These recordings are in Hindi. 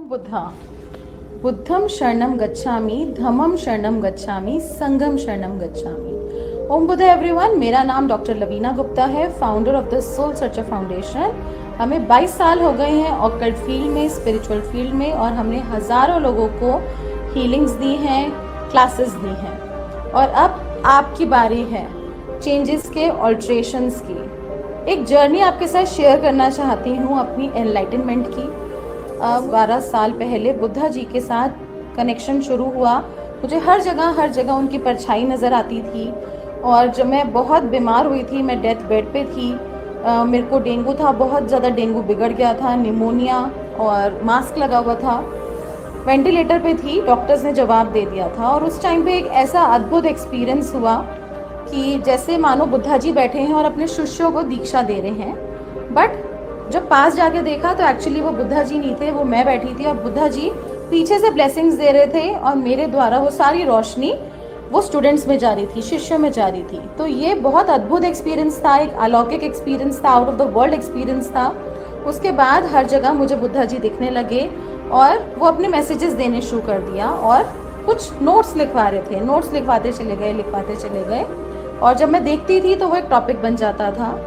बुद्धा बुद्धम शरणम गच्छामि, धम्मम शरणम गच्छामि, संघम शरणम गच्छामि। ओम बुद्धा एवरीवन, मेरा नाम डॉक्टर लवीना गुप्ता है, founder of the soul searcher foundation. हमें 22 साल हो गए हैं ऑकल्ट फील्ड में, स्पिरिचुअल फील्ड में, और हमने हजारों लोगों को हीलिंग्स दी हैं, क्लासेस दी हैं। और अब आपकी बारी है चेंजेस के, ऑल्ट्रेशंस की। एक जर्नी आपके साथ शेयर करना चाहती हूँ अपनी एनलाइटनमेंट की। 12 साल पहले बुद्धा जी के साथ कनेक्शन शुरू हुआ। मुझे हर जगह उनकी परछाई नज़र आती थी। और जब मैं बहुत बीमार हुई थी, मैं डेथ बेड पे थी, मेरे को डेंगू था, बहुत ज़्यादा डेंगू बिगड़ गया था, निमोनिया, और मास्क लगा हुआ था, वेंटिलेटर पे थी, डॉक्टर्स ने जवाब दे दिया था। और उस टाइम पे एक ऐसा अद्भुत एक्सपीरियंस हुआ कि जैसे मानो बुद्धा जी बैठे हैं और अपने शिष्यों को दीक्षा दे रहे हैं। बट जब पास जाके देखा तो एक्चुअली वो बुद्धा जी नहीं थे, वो मैं बैठी थी, और बुद्धा जी पीछे से ब्लेसिंग्स दे रहे थे, और मेरे द्वारा वो सारी रोशनी वो स्टूडेंट्स में जा रही थी, शिष्यों में जा रही थी। तो ये बहुत अद्भुत एक्सपीरियंस था, एक अलौकिक एक्सपीरियंस था, out of the world experience था। उसके बाद हर जगह मुझे बुद्धा जी दिखने लगे, और वो अपने मैसेजेस देने शुरू कर दिया, और कुछ नोट्स लिखवा रहे थे, नोट्स लिखवाते चले गए। और जब मैं देखती थी तो वो एक टॉपिक बन जाता था।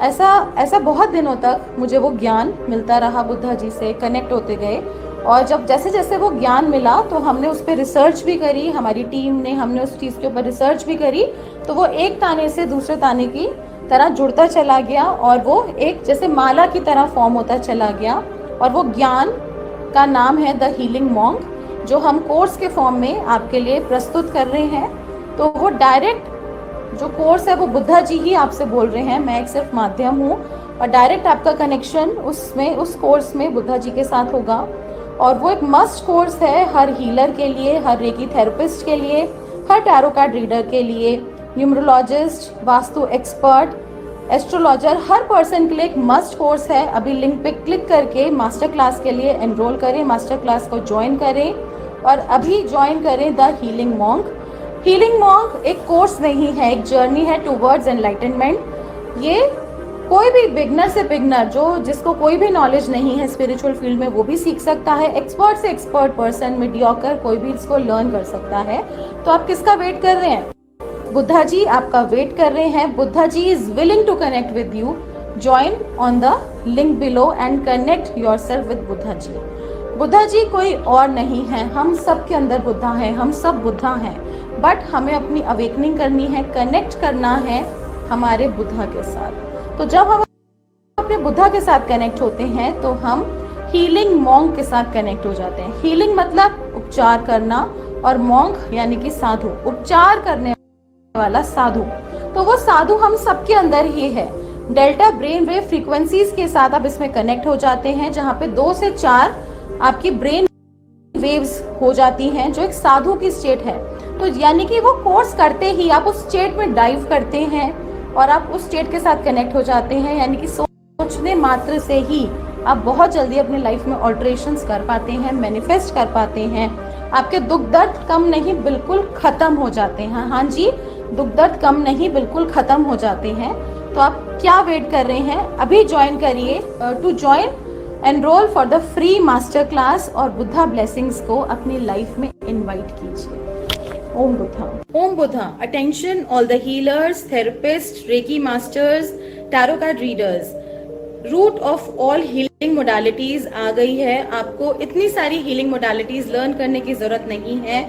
ऐसा बहुत दिनों तक मुझे वो ज्ञान मिलता रहा, बुद्धा जी से कनेक्ट होते गए। और जब जैसे जैसे वो ज्ञान मिला तो हमने उस पर रिसर्च भी करी, हमारी टीम ने, हमने उस चीज़ के ऊपर रिसर्च भी करी। तो वो एक ताने से दूसरे ताने की तरह जुड़ता चला गया, और वो एक जैसे माला की तरह फॉर्म होता चला गया। और वो ज्ञान का नाम है द हीलिंग मॉन्क, जो हम कोर्स के फॉर्म में आपके लिए प्रस्तुत कर रहे हैं। तो वो डायरेक्ट जो कोर्स है वो बुद्धा जी ही आपसे बोल रहे हैं, मैं एक सिर्फ माध्यम हूँ, और डायरेक्ट आपका कनेक्शन उस कोर्स में बुद्धा जी के साथ होगा। और वो एक मस्ट कोर्स है हर हीलर के लिए, हर रेकी थेरेपिस्ट के लिए, हर टैरो कार्ड रीडर के लिए, न्यूमरोलॉजिस्ट, वास्तु एक्सपर्ट, एस्ट्रोलॉजर, हर पर्सन के लिए एक मस्ट कोर्स है। अभी लिंक पे क्लिक करके मास्टर क्लास के लिए एनरोल करें, मास्टर क्लास को ज्वाइन करें, और अभी ज्वाइन करें the healing monk. Healing monk एक कोर्स नहीं है, एक जर्नी है टूवर्ड्स एनलाइटनमेंट। ये कोई भी बिगनर से बिगनर, जिसको कोई भी नॉलेज नहीं है स्पिरिचुअल फील्ड में, वो भी सीख सकता है। एक्सपर्ट से एक्सपर्ट पर्सन, मीडियोकर, कोई भी इसको लर्न कर सकता है। तो आप किसका वेट कर रहे हैं? बुद्धा जी आपका वेट कर रहे हैं। Buddha ji is willing to connect with you. Join on the link below and connect yourself with Buddha ji. Buddha ji कोई और नहीं है, हम सब के अंदर बुद्धा है, हम सब बुद्धा हैं। बट हमें अपनी अवेकनिंग करनी है, कनेक्ट करना है हमारे बुद्धा के साथ। तो जब हम अपने बुद्धा के साथ कनेक्ट होते हैं तो हम हीलिंग मॉन्क के साथ कनेक्ट हो जाते हैं। हीलिंग मतलब उपचार करना, और मॉन्क यानी कि साधु, उपचार करने वाला साधु। तो वो साधु हम सबके अंदर ही है। डेल्टा ब्रेन वेव फ्रीक्वेंसीज के साथ आप इसमें कनेक्ट हो जाते हैं, जहाँ पे 2 से 4 आपकी ब्रेन वेव्स हो जाती हैं, जो एक साधु की स्टेट है। तो यानी कि वो कोर्स करते ही आप उस स्टेट में डाइव करते हैं, और आप उस स्टेट के साथ कनेक्ट हो जाते हैं। यानी कि सोचने मात्र से ही आप बहुत जल्दी अपने लाइफ में ऑल्ट्रेशंस कर पाते हैं, मैनिफेस्ट कर पाते हैं। आपके दुख दर्द कम नहीं, बिल्कुल खत्म हो जाते हैं। हाँ जी, दुख दर्द कम नहीं, बिल्कुल खत्म हो जाते हैं। तो आप क्या वेट कर रहे हैं? अभी ज्वाइन करिए। To join, enroll for the free master class, और बुद्धा ब्लेसिंग्स को अपनी लाइफ में इनवाइट कीजिए। Om Buddha. Om Buddha. Attention all the healers, therapist, reiki masters, tarot card readers. Root of all healing modalities आ गई है। आपको इतनी सारी हीलिंग मोडालिटीज लर्न करने की जरूरत नहीं है,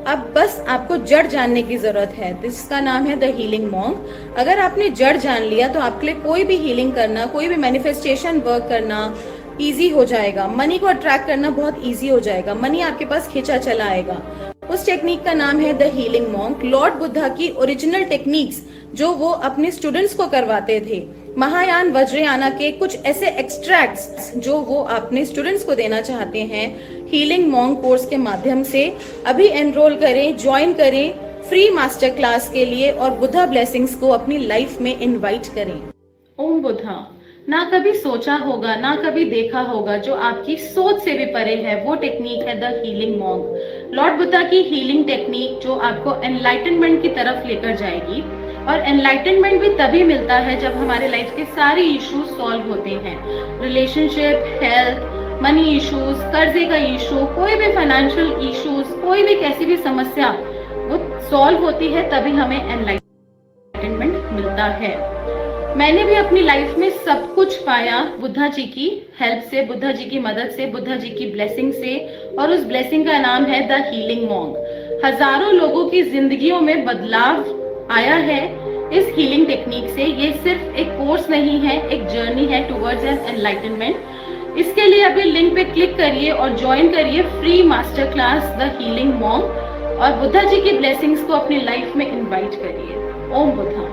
अब बस आपको जड़ जानने की जरूरत है, जिसका नाम है द हीलिंग मॉन्क। अगर आपने जड़ जान लिया तो आपके लिए कोई भी हीलिंग करना, कोई भी मैनिफेस्टेशन वर्क करना इजी हो जाएगा। मनी को अट्रैक्ट करना बहुत इजी हो जाएगा, मनी आपके पास खींचा चला आएगा। उस टेक्निक का नाम है the healing monk. Lord Buddha की ओरिजिनल टेक्निक्स जो वो अपने स्टूडेंट्स को करवाते थे, महायान वज्रयाना के कुछ ऐसे एक्सट्रैक्ट्स जो वो अपने स्टूडेंट्स को देना चाहते हैं हीलिंग मॉन्क कोर्स के माध्यम से। अभी एनरोल करें, ज्वाइन करें फ्री मास्टर क्लास के लिए, और बुद्धा ब्लेसिंग्स को अपनी लाइफ में इनवाइट करें। ओम बुद्धा। ना कभी सोचा होगा, ना कभी देखा होगा, जो आपकी सोच से भी परे है, वो टेक्निक है the healing monk. Lord Buddha की हीलिंग टेक्निक जो आपको एनलाइटनमेंट की तरफ लेकर जाएगी। और एनलाइटनमेंट भी तभी मिलता है जब हमारे लाइफ के सारे इश्यूज सॉल्व होते हैं। रिलेशनशिप, हेल्थ, मनी इश्यूज, कर्जे का इशू, कोई भी फाइनेंशियल इश्यूज, कोई भी कैसी भी समस्या वो सॉल्व होती है, तभी हमें एनलाइटनमेंट मिलता है। मैंने भी अपनी लाइफ में सब कुछ पाया बुद्धा जी की हेल्प से, बुद्धा जी की मदद से, बुद्धा जी की ब्लेसिंग से, और उस ब्लेसिंग का नाम है द हीलिंग मॉन्क। हजारों लोगों की जिंदगियों में बदलाव आया है इस हीलिंग टेक्निक से। ये सिर्फ एक कोर्स नहीं है, एक जर्नी है टुवर्ड्स एन एनलाइटनमेंट। इसके लिए अभी लिंक पे क्लिक करिए और ज्वाइन करिए free master class the healing monk, और बुद्धा जी की ब्लेसिंग्स को अपनी लाइफ में इनवाइट करिए। ओम बुद्धा।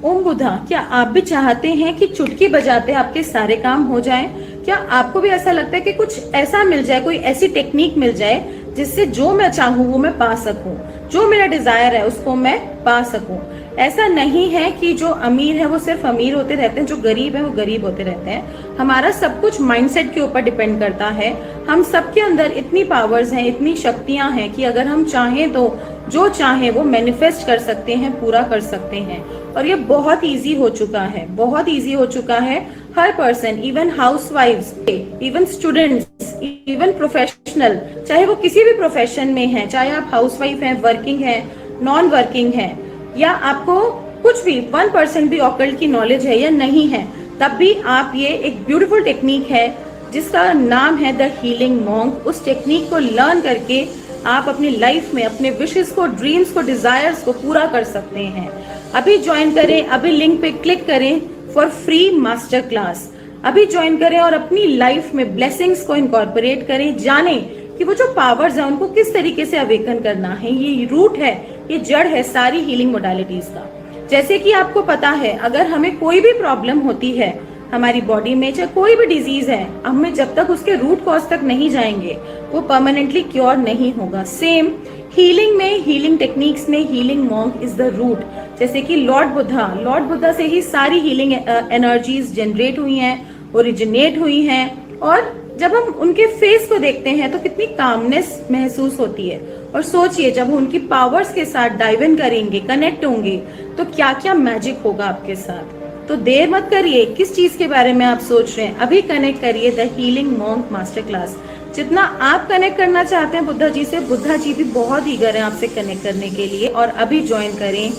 ओम बुद्धा, क्या आप भी चाहते हैं कि चुटकी बजाते आपके सारे काम हो जाएं? क्या आपको भी ऐसा लगता है कि कुछ ऐसा मिल जाए, कोई ऐसी टेक्निक मिल जाए जिससे जो मैं चाहूँ वो मैं पा सकूं, जो मेरा डिजायर है उसको मैं पा सकूं? ऐसा नहीं है कि जो अमीर है वो सिर्फ अमीर होते रहते हैं, जो गरीब है वो गरीब होते रहते हैं। हमारा सब कुछ माइंडसेट के ऊपर डिपेंड करता है। हम सबके अंदर इतनी पावर्स हैं, इतनी शक्तियां हैं कि अगर हम चाहें तो जो चाहें वो मैनिफेस्ट कर सकते हैं, पूरा कर सकते हैं। और ये बहुत इजी हो चुका है, बहुत इजी हो चुका है। हर पर्सन, इवन हाउसवाइफ्स, इवन स्टूडेंट्स, इवन प्रोफेशनल, चाहे वो किसी भी प्रोफेशन में है, चाहे आप हाउसवाइफ हैं, वर्किंग हैं, नॉन वर्किंग हैं, या आपको कुछ भी 1% भी ऑकल्ट की नॉलेज है या नहीं है, तब भी आप ये एक ब्यूटीफुल टेक्निक है जिसका नाम है द हीलिंग मॉन्क। उस टेक्निक को लर्न करके आप अपनी लाइफ में अपने विशेस को, ड्रीम्स को, डिजायर्स को पूरा कर सकते हैं। अभी ज्वाइन करें, अभी लिंक पे क्लिक करें फॉर फ्री मास्टर क्लास। अभी ज्वाइन करें और अपनी लाइफ में ब्लेसिंग्स को इनकॉर्पोरेट करें। जानें कि वो जो पावर्स है उनको किस तरीके से अवेकन करना है। ये रूट है, ये जड़ है सारी हीलिंग मोडालिटीज का। जैसे कि आपको पता है, अगर हमें कोई भी प्रॉब्लम होती है हमारी बॉडी में, चाहे कोई भी डिजीज है, हमें जब तक उसके रूट कॉज तक नहीं जाएंगे वो परमानेंटली क्योर नहीं होगा। सेम हीलिंग में, हीलिंग टेक्निक्स में healing monk is the root. जैसे कि लॉर्ड बुद्धा से ही सारी हीलिंग एनर्जीज जनरेट हुई हैं, ओरिजिनेट हुई हैं। और जब हम उनके फेस को देखते हैं तो कितनी कामनेस महसूस होती है। और सोचिए, जब उनकी पावर्स के साथ डाइव इन करेंगे, कनेक्ट होंगे, तो क्या क्या मैजिक होगा आपके साथ। तो देर मत करिए, किस चीज के बारे में आप सोच रहे हैं, अभी कनेक्ट करिए the healing monk master class. जितना आप कनेक्ट करना चाहते हैं बुद्धा जी से, बुद्धा जी भी बहुत ईगर हैं आपसे कनेक्ट करने के लिए। और अभी ज्वाइन करें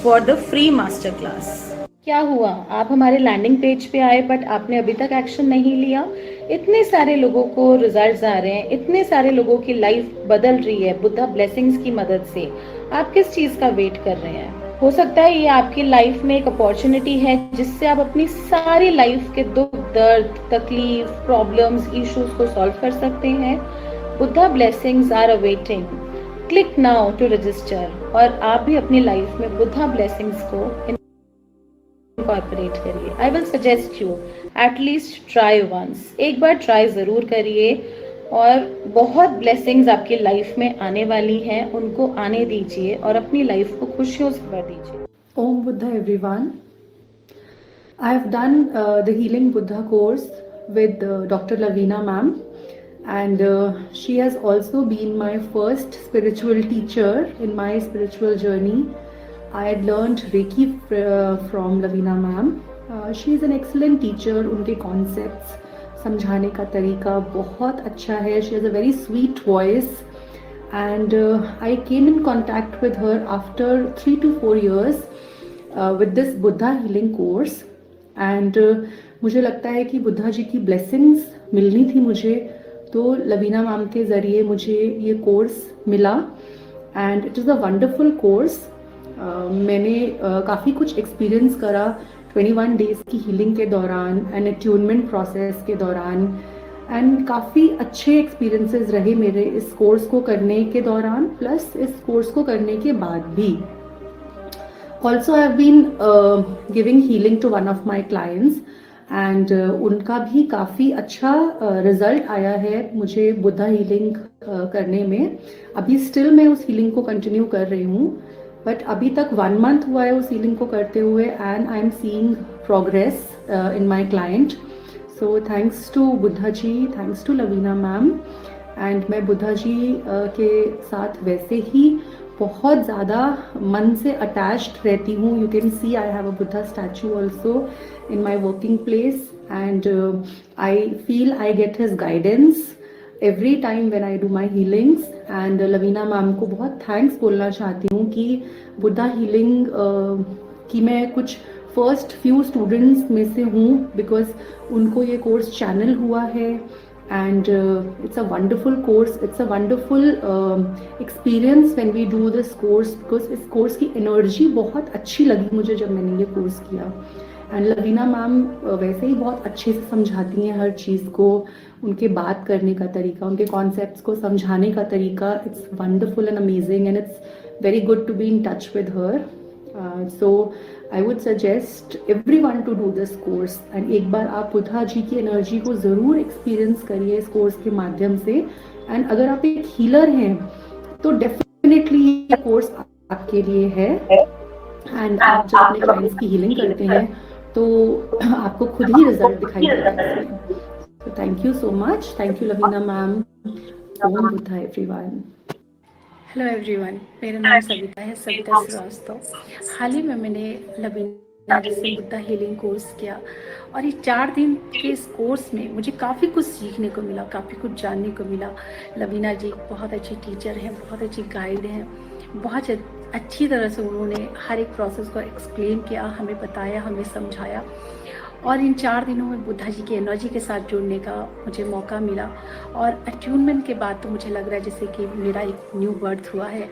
for the free master class. क्या हुआ, आप हमारे लैंडिंग पेज पे आए बट आपने अभी तक एक्शन नहीं लिया? इतने सारे लोगों को रिजल्ट्स आ रहे हैं, इतने सारे लोगों की लाइफ बदल रही है बुद्धा ब्लेसिंग्स की मदद से। आप किस चीज का वेट कर रहे हैं? हो सकता है ये आपकी लाइफ में एक अपॉर्चुनिटी है जिससे आप अपनी सारी लाइफ के दुख, दर्द, तकलीफ, प्रॉब्लम्स, इश्यूज को सॉल्व कर सकते हैं। Buddha blessings are awaiting. Click now to register, और आप भी अपनी लाइफ में बुद्धा ब्लेसिंग्स को इनकॉर्पोरेट करिए। I will suggest you at least try once, एक बार ट्राई जरूर करिए, और बहुत ब्लेसिंग्स आपकी लाइफ में आने वाली हैं, उनको आने दीजिए और अपनी लाइफ को खुशियों से भर दीजिए। Om Buddha everyone. I have done the Healing Buddha course with Dr. Lavina ma'am, and she has also been my first spiritual teacher in my spiritual journey. I had learned Reiki from Lavina ma'am. She is an excellent teacher. उनके concepts समझाने का तरीका बहुत अच्छा है. She has a very sweet voice, and I came in contact with her after 3 to 4 years with this Buddha healing course. And मुझे लगता है कि बुद्धा जी की blessings मिलनी थी मुझे, तो लवीना मैम के ज़रिए मुझे ये कोर्स मिला, and it is a wonderful course. मैंने काफ़ी कुछ एक्सपीरियंस करा 21 डेज़ की हीलिंग के दौरान एंड अट्यूनमेंट प्रोसेस के दौरान, एंड काफ़ी अच्छे एक्सपीरियंसेस रहे मेरे इस कोर्स को करने के दौरान, प्लस इस कोर्स को करने के बाद भी. Also I have been giving healing to one of my clients, and उनका भी काफ़ी अच्छा रिजल्ट आया है मुझे बुद्धा हीलिंग करने में. अभी स्टिल मैं उस हीलिंग को कंटिन्यू कर रही हूँ, बट अभी तक 1 मंथ हुआ है उस हीलिंग को करते हुए, and I am seeing progress in my client. So thanks to Buddha ji, thanks to Lavina ma'am. And मैं बुद्धा जी के साथ वैसे ही बहुत ज़्यादा मन से अटैच्ड रहती हूँ. You can see I have a Buddha statue also in my working place. and I feel I get his guidance every time when I do my healings. And Lavina ma'am को बहुत थैंक्स बोलना चाहती हूँ कि बुद्धा हीलिंग कि मैं कुछ फर्स्ट फ्यू स्टूडेंट्स में से हूँ, बिकॉज उनको ये कोर्स चैनल हुआ है. And it's a wonderful course, it's a wonderful experience when we do this course, because इस कोर्स की एनर्जी बहुत अच्छी लगी मुझे जब मैंने ये कोर्स किया. एंड लवीना मैम वैसे ही बहुत अच्छे से समझाती हैं हर चीज़ को, उनके बात करने का तरीका, उनके कॉन्सेप्ट्स को समझाने का तरीका, it's wonderful and amazing and it's very good to be in touch with her. So I would suggest everyone to do this course. And एक बार आप बुद्धा जी की एनर्जी को ज़रूर एक्सपीरियंस करिए इस कोर्स के माध्यम से. एंड अगर आप एक हीलर हैं तो डेफिनेटली ये कोर्स आपके लिए है. एंड आप जब अपने क्लाइंट्स की हीलिंग करते हैं तो आपको खुद ही रिजल्ट दिखाई देगा इसमें. तो thank you so much. Thank you Lavina ma'am. Om Buddha everyone. Hello everyone, मेरा नाम सविता है, सविता श्रीवास्तव. हाल ही में मैंने लवीना जी से बुद्धा हीलिंग कोर्स किया और ये 4 दिन के इस कोर्स में मुझे काफ़ी कुछ सीखने को मिला, काफ़ी कुछ जानने को मिला. लवीना जी बहुत अच्छी टीचर हैं, बहुत अच्छी गाइड हैं, बहुत अच्छी तरह से उन्होंने हर एक प्रोसेस को एक्सप्लेन किया, हमें बताया, हमें समझाया. और इन 4 दिनों में बुद्धा जी की एनर्जी के साथ जुड़ने का मुझे मौका मिला. और अट्यूनमेंट के बाद तो मुझे लग रहा है जैसे कि मेरा एक न्यू बर्थ हुआ है.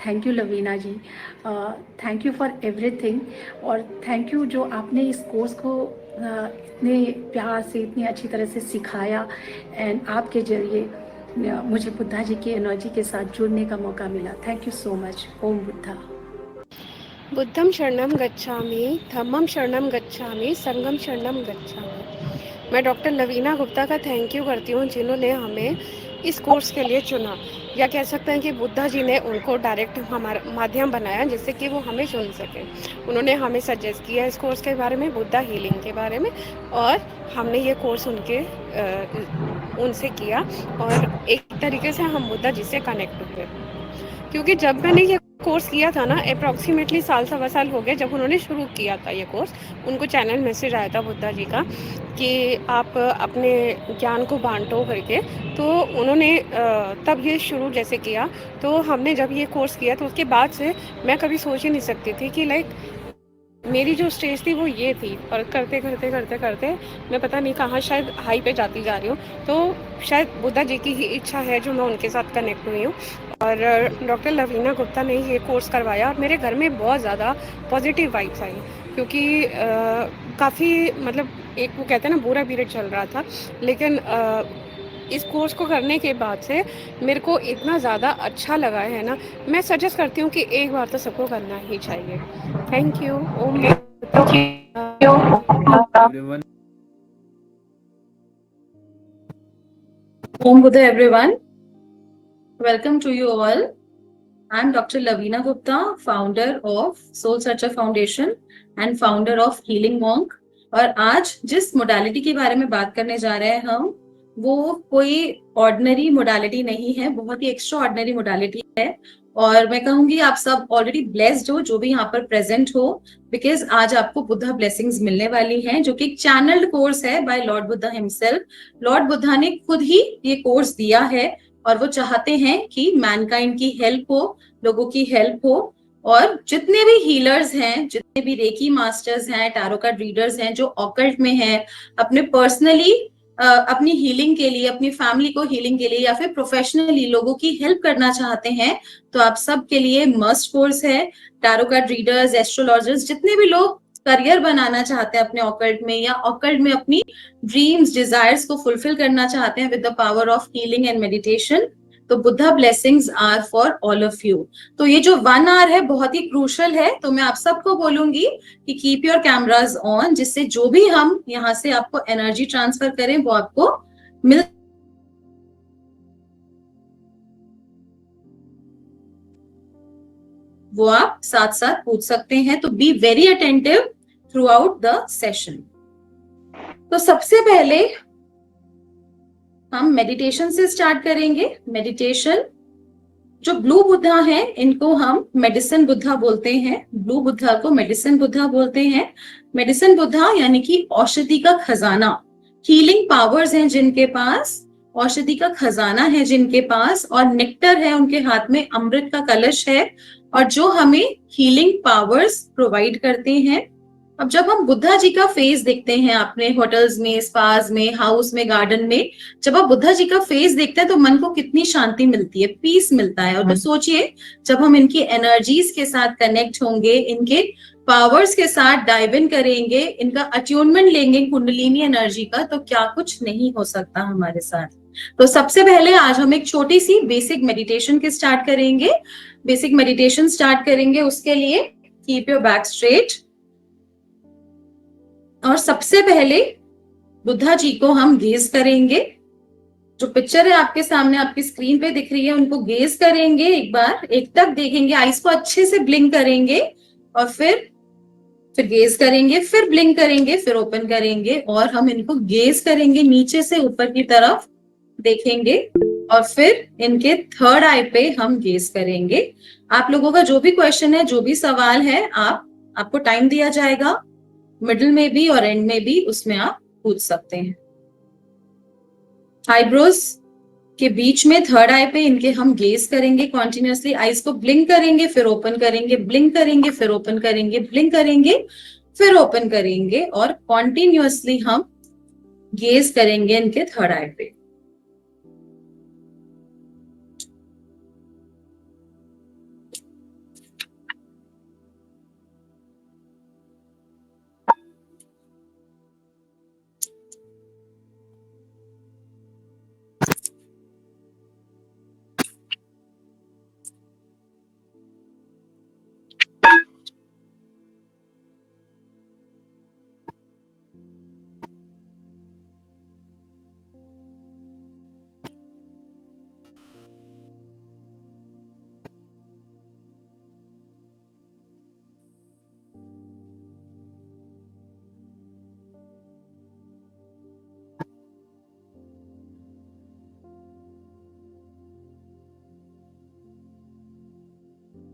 Thank you Lavina ji, thank you for everything. और थैंक यू जो आपने इस कोर्स को इतने प्यार से, इतनी अच्छी तरह से सिखाया. एंड आपके जरिए मुझे बुद्धा जी की एनर्जी के साथ जुड़ने का मौका मिला. Thank you so much. Om Buddha. बुद्धम शरणम गच्छामि, धम्मम शरणम गच्छामि, संगम शरणम गच्छामि. मैं डॉक्टर लवीना गुप्ता का थैंक यू करती हूँ जिन्होंने हमें इस कोर्स के लिए चुना, या कह सकते हैं कि बुद्धा जी ने उनको डायरेक्ट हमारा माध्यम बनाया जिससे कि वो हमें चुन सके. उन्होंने हमें सजेस्ट किया इस कोर्स के बारे में, बुद्धा हीलिंग के बारे में, और हमने ये कोर्स उनसे किया और एक तरीके से हम बुद्धा जी से कनेक्ट हुए. क्योंकि जब मैंने ये कोर्स किया था ना, अप्रॉक्सीमेटली सवा साल हो गए जब उन्होंने शुरू किया था ये कोर्स. उनको चैनल मैसेज आया था बुद्धा जी का कि आप अपने ज्ञान को बांटो करके. तो उन्होंने तब ये शुरू जैसे किया. तो हमने जब ये कोर्स किया तो उसके बाद से मैं कभी सोच ही नहीं सकती थी कि लाइक मेरी जो स्टेज थी वो ये थी. और करते करते करते करते मैं पता नहीं कहाँ शायद हाई पे जाती जा रही हूँ. तो शायद बुद्धा जी की ही इच्छा है जो मैं उनके साथ कनेक्ट हुई हूँ. और डॉक्टर लवीना गुप्ता ने ये कोर्स करवाया और मेरे घर में बहुत ज़्यादा पॉजिटिव वाइब्स आई. क्योंकि काफ़ी मतलब एक वो कहते हैं ना बुरा पीरियड चल रहा था, लेकिन इस कोर्स को करने के बाद से मेरे को इतना ज़्यादा अच्छा लगा है ना. मैं सजेस्ट करती हूँ कि एक बार तो सबको करना ही चाहिए. Thank you. Om Om Buddha everyone. Welcome to you all. I'm Dr. Lavina Gupta, founder of Soul Searcher Foundation and founder of Healing Monk. और आज जिस मोडालिटी के बारे में बात करने जा रहे हैं हम, वो कोई ऑर्डिनरी मोडालिटी नहीं है, बहुत ही एक्स्ट्रा ऑर्डिनरी मोडालिटी है. और मैं कहूंगी आप सब ऑलरेडी ब्लेस्ड हो जो भी यहाँ पर प्रेजेंट हो, बिकॉज आज आपको बुद्धा ब्लेसिंग्स मिलने वाली हैं, जो कि एक चैनल्ड कोर्स है by lord Buddha himself. Lord Buddha ने खुद ही ये कोर्स दिया है और वो चाहते हैं कि मैनकाइंड की हेल्प हो, लोगों की हेल्प हो. और जितने भी हीलर्स हैं, जितने भी रेकी मास्टर्स हैं, टैरो कार्ड रीडर्स हैं जो ऑकल्ट में हैं, अपने पर्सनली अपनी हीलिंग के लिए, अपनी फैमिली को हीलिंग के लिए या फिर प्रोफेशनली लोगों की हेल्प करना चाहते हैं, तो आप सब के लिए मस्ट कोर्स है. टैरो कार्ड रीडर्स, एस्ट्रोलॉजर्स, जितने भी लोग करियर बनाना चाहते हैं अपने ऑकल्ट में, या ऑकल्ट में अपनी ड्रीम्स, डिजायर्स को फुलफिल करना चाहते हैं with the power of healing and meditation, तो Buddha blessings are for all of you. तो ये जो 1 आवर है बहुत ही क्रूशल है. तो मैं आप सबको बोलूंगी कि कीप योर कैमराज ऑन, जिससे जो भी हम यहाँ से आपको एनर्जी ट्रांसफर करें वो आपको मिल वो आप साथ साथ पूछ सकते हैं. तो be very attentive through out the session. तो सबसे पहले हम मेडिटेशन से स्टार्ट करेंगे. मेडिटेशन जो ब्लू बुद्धा है इनको हम मेडिसिन बुद्धा बोलते हैं। ब्लू बुद्धा को मेडिसिन बुद्धा बोलते हैं। मेडिसिन बुद्धा यानी कि औषधि का खजाना, हीलिंग पावर्स हैं जिनके पास, औषधि का खजाना है जिनके पास, और नेक्टर है उनके हाथ में, अमृत का कलश है, और जो हमें हीलिंग पावर्स प्रोवाइड करते हैं। अब जब हम बुद्धा जी का फेस देखते हैं अपने होटल्स में, स्पास में, हाउस में, गार्डन में, जब आप बुद्धा जी का फेस देखते हैं तो मन को कितनी शांति मिलती है, पीस मिलता है। और तो सोचिए जब हम इनकी एनर्जीज के साथ कनेक्ट होंगे, इनके पावर्स के साथ डाइव इन करेंगे, इनका अट्यूनमेंट लेंगे कुंडलिनी एनर्जी का, तो क्या कुछ नहीं हो सकता हमारे साथ। तो सबसे पहले आज हम एक छोटी सी बेसिक मेडिटेशन के स्टार्ट करेंगे। बेसिक मेडिटेशन स्टार्ट करेंगे, उसके लिए कीप योर बैक स्ट्रेट। और सबसे पहले बुद्धा जी को हम गेज करेंगे। जो पिक्चर है आपके सामने, आपकी स्क्रीन पे दिख रही है, उनको गेज करेंगे, एक बार एक तक देखेंगे, आईज को अच्छे से ब्लिंक करेंगे, और फिर गेज करेंगे, फिर ब्लिंक करेंगे, फिर ओपन करेंगे, और हम इनको गेज करेंगे, नीचे से ऊपर की तरफ देखेंगे, और फिर इनके थर्ड आई पे हम गेज करेंगे। आप लोगों का जो भी क्वेश्चन है, जो भी सवाल है, आपको टाइम दिया जाएगा, मिडिल में भी और एंड में भी, उसमें आप पूछ सकते हैं। आईब्रोज के बीच में थर्ड आई पे इनके हम गेज करेंगे कॉन्टिन्यूअसली, आईज को ब्लिंक करेंगे, फिर ओपन करेंगे, ब्लिंक करेंगे, फिर ओपन करेंगे, ब्लिंक करेंगे, फिर ओपन करेंगे, और कॉन्टिन्यूअसली हम गेज करेंगे इनके थर्ड आई पे।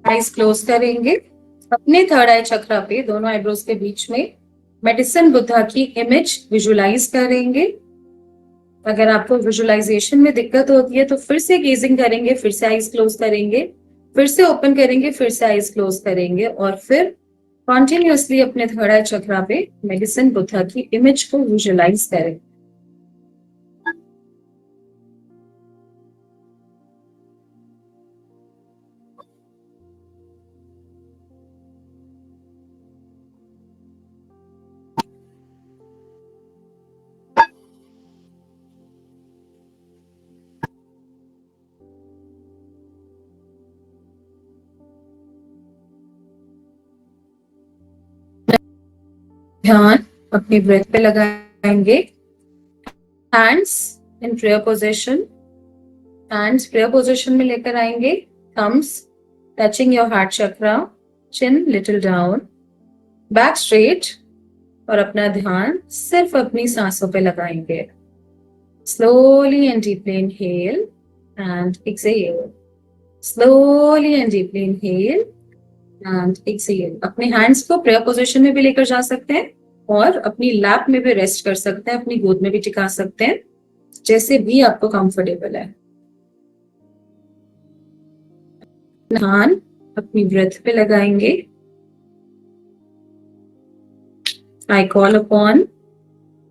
आईज क्लोज करेंगे, अपने थर्ड आई चक्रा पे दोनों आईब्रोज के बीच में मेडिसिन बुद्धा की इमेज विजुलाइज करेंगे। अगर आपको विजुलाइजेशन में दिक्कत होती है तो फिर से गेजिंग करेंगे, फिर से आईज क्लोज करेंगे, फिर से ओपन करेंगे, फिर से आईज क्लोज करेंगे, और फिर कॉन्टिन्यूअसली अपने थर्ड आई चक्रा पे मेडिसिन बुद्धा की इमेज को विजुलाइज करें। ध्यान अपनी ब्रेथ पे लगाएंगे। Hands in prayer position, hands prayer position में लेकर आएंगे। Thumbs touching your heart chakra, chin little down, back straight, और अपना ध्यान सिर्फ अपनी सांसों पे लगाएंगे। Slowly and deeply inhale and exhale, slowly and deeply inhale and exhale. अपने हैंड्स को प्रेयर पोजीशन में भी लेकर जा सकते हैं, और अपनी लैप में भी रेस्ट कर सकते हैं, अपनी गोद में भी टिका सकते हैं, जैसे भी आपको कंफर्टेबल है। ध्यान अपनी ब्रेथ पे लगाएंगे। I call upon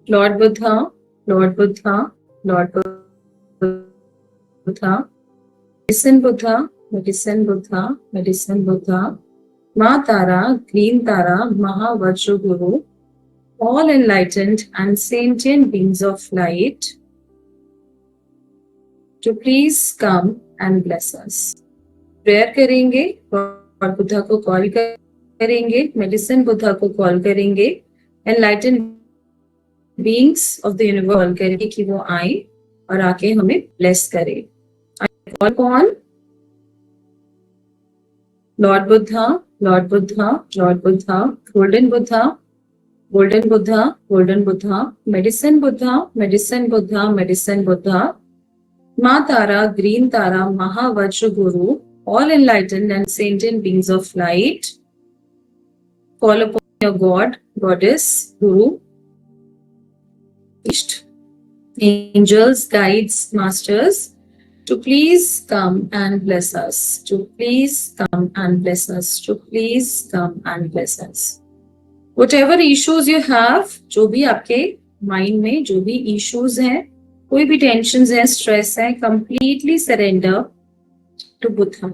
Lord Buddha, Lord Buddha, Lord Buddha, medicine Buddha, medicine Buddha, medicine Buddha, माँ तारा, green Tara, महावज्र Guru, all enlightened and sentient beings of light, to please come and bless us. Prayer करेंगे और बुद्धा को कॉल करेंगे, मेडिसिन बुद्धा को कॉल करेंगे, enlightened beings of the universe call करेंगे कि वो आए और आके हमें ब्लेस करे। कॉल कौन? Lord Buddha, Lord Buddha, Lord Buddha, golden Buddha, golden Buddha, golden Buddha, medicine Buddha, medicine Buddha, medicine Buddha, Ma Tara, Green Tara, Mahavajra Guru, all enlightened and sentient beings of light, call upon your God, Goddess, Guru, Ishta, angels, guides, masters, to please come and bless us, to please come and bless us, to please come and bless us. Whatever issues you have, जो भी आपके माइंड में जो भी इश्यूज हैं, कोई भी टेंशन है, स्ट्रेस है, completely surrender to Buddha,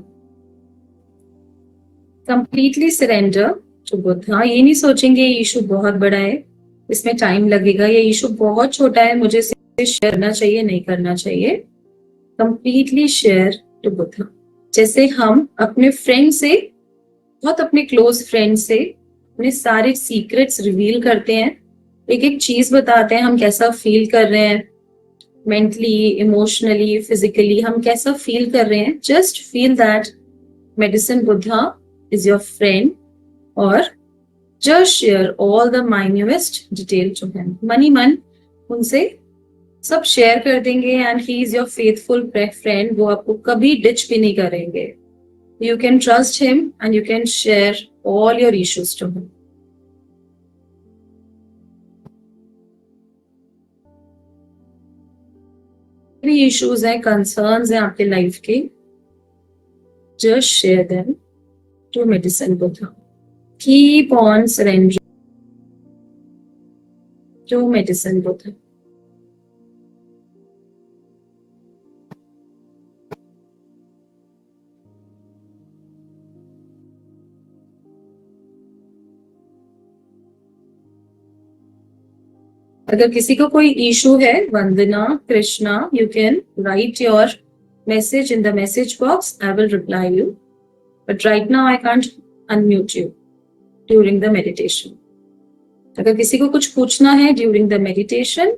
completely surrender to Buddha. ये नहीं सोचेंगे ये इशू बहुत बड़ा है, इसमें टाइम लगेगा, ये इशू बहुत छोटा है, मुझे इसे शेयर करना चाहिए, नहीं करना चाहिए. Completely share to Buddha. जैसे हम अपने फ्रेंड से, बहुत अपने क्लोज फ्रेंड से अपने सारे सीक्रेट्स रिवील करते हैं, एक एक चीज बताते हैं, हम कैसा फील कर रहे हैं, मेंटली, इमोशनली, फिजिकली हम कैसा फील कर रहे हैं. Just feel that medicine Buddha is your friend, और just share all the minutest detail to him. मनी मन उनसे सब शेयर कर देंगे, and he is your faithful friend. वो आपको कभी डिच भी नहीं करेंगे. You can trust him and you can share all your issues to him. भी issues हैं, concerns हैं आपके लाइफ के, just share them to Medicine Buddha. Keep on surrendering to Medicine Buddha. अगर किसी को कोई इशू है, Vandana, Krishna, you can write your message in the message box. I will reply you, but right now I can't unmute you during the meditation. अगर किसी को कुछ पूछना है ड्यूरिंग द मेडिटेशन,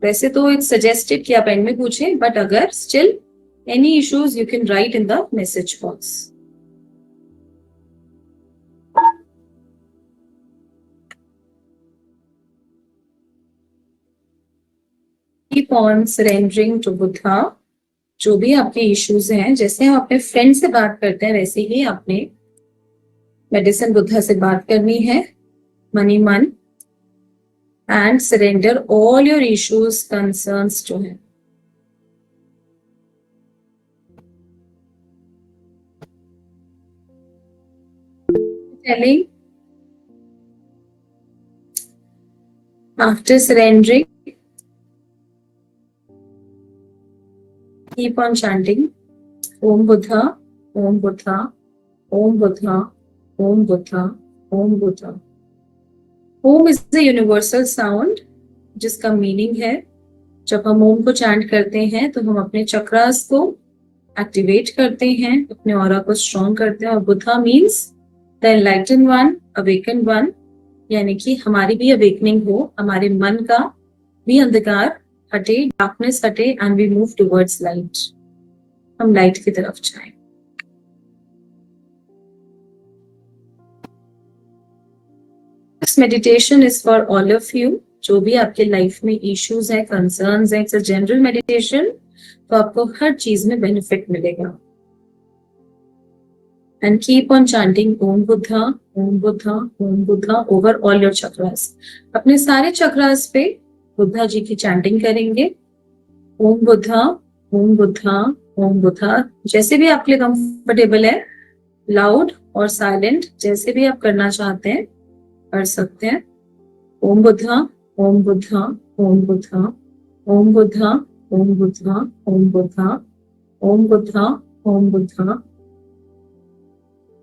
वैसे तो इट्स सजेस्टेड कि आप एंड में पूछें, बट अगर still any issues you can right in the message box. Keep on surrendering to Buddha. जो भी आपके इश्यूज हैं, जैसे हम अपने फ्रेंड से बात करते हैं, वैसे ही आपने मेडिसिन बुद्धा से बात करनी है, मनी मन, and surrender all your issues, concerns to him. Telling after surrendering, keep on chanting Om Buddha, Om Buddha, Om Buddha, Om Buddha, Om Buddha. Om is the universal sound, जिसका मीनिंग है, जब हम ओम को चैंट करते हैं तो हम अपने चक्रास को एक्टिवेट करते हैं, अपने ऑरा को स्ट्रॉन्ग करते हैं. और Buddha means the enlighten one, awaken one, यानी कि हमारी भी अवेकनिंग हो, हमारे मन का भी अंधकार हटे, डार्कनेस हटे, and we move towards light. हम लाइट की तरफ जाएं. This meditation is for all of you. जो भी आपके लाइफ में इश्यूज हैं, कंसर्न्स हैं, इट्स अ जनरल मेडिटेशन, तो आपको हर चीज में बेनिफिट मिलेगा. And keep on chanting Om Buddha, Om Buddha, Om Buddha over all your chakras. अपने सारे चक्रास पे बुद्धा जी की चैंटिंग करेंगे. ओम बुद्धा, ओम बुद्धा, ओम बुद्धा. जैसे भी आपके लिए कंफर्टेबल है, लाउड और साइलेंट, जैसे भी आप करना चाहते हैं कर सकते हैं. Om Buddha, Om Buddha, Om Buddha, Om Buddha, Om Buddha, Om Buddha, Om Buddha, Om Buddha, Om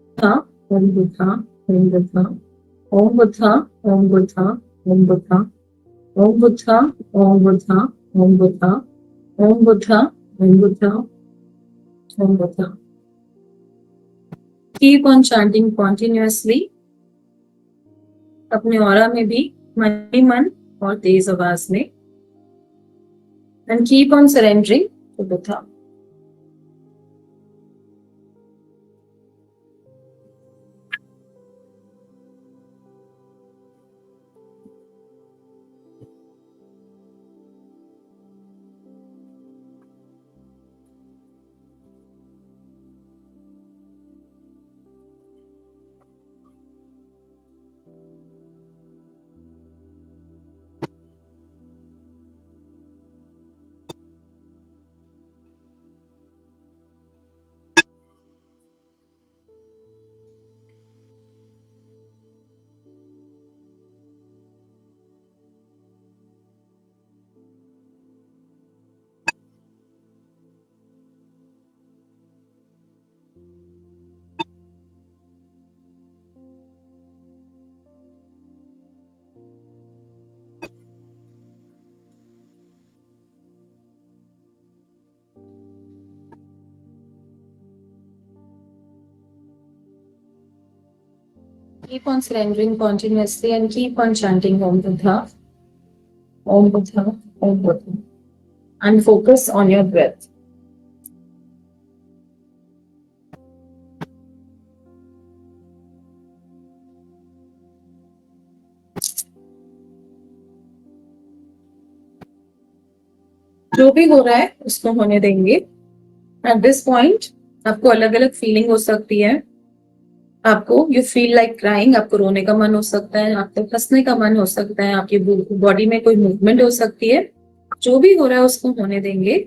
Buddha, Om Buddha, Om Buddha, Om Buddha, Om Buddha, Om Buddha, Om Buddha, Om Buddha, Om Buddha, Om Buddha, Om Buddha. Keep on chanting continuously. अपने ऑरा में भी मनी मन और तेज आवाज में. And keep on surrendering to Buddha. Keep on surrendering continuously and keep on chanting Om Buddha, Om Buddha, Om Buddha. And focus on your breath. जो भी हो रहा है उसको होने देंगे. एट दिस पॉइंट आपको अलग अलग फीलिंग हो सकती है. आपको यू फील लाइक क्राइंग, आपको रोने का मन हो सकता है, आपको हंसने का मन हो सकता है, आपकी बॉडी में कोई मूवमेंट हो सकती है. जो भी हो रहा है उसको होने देंगे.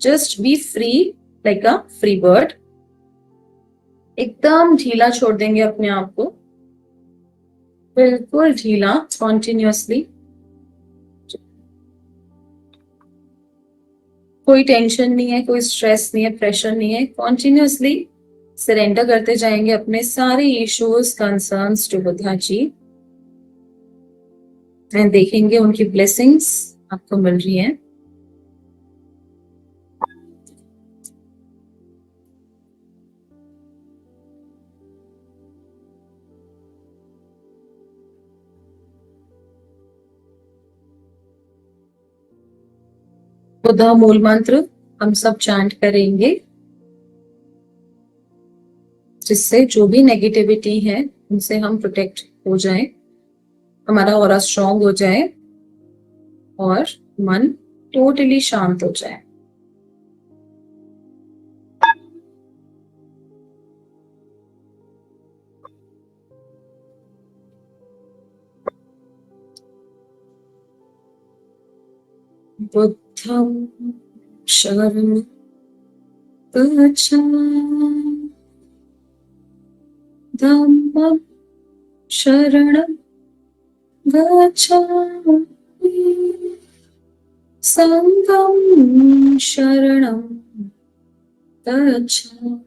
Just be free like a free bird. एकदम ढीला छोड़ देंगे अपने आप को, बिल्कुल ढीला, कॉन्टिन्यूअसली. कोई टेंशन नहीं है, कोई स्ट्रेस नहीं है, प्रेशर नहीं है. कॉन्टिन्यूअसली सरेंडर करते जाएंगे अपने सारे issues, concerns to Buddha ji. And देखेंगे उनकी ब्लेसिंग्स आपको मिल रही हैं. बुद्धा मूल मंत्र हम सब चैंट करेंगे, जिससे जो भी नेगेटिविटी है उनसे हम प्रोटेक्ट हो जाएं, हमारा ऑरा स्ट्रांग हो जाए और मन टोटली शांत हो जाए. बुद्धं शरणं गच्छामि, धम्मं शरणं गच्छामि, संघं शरणं गच्छामि.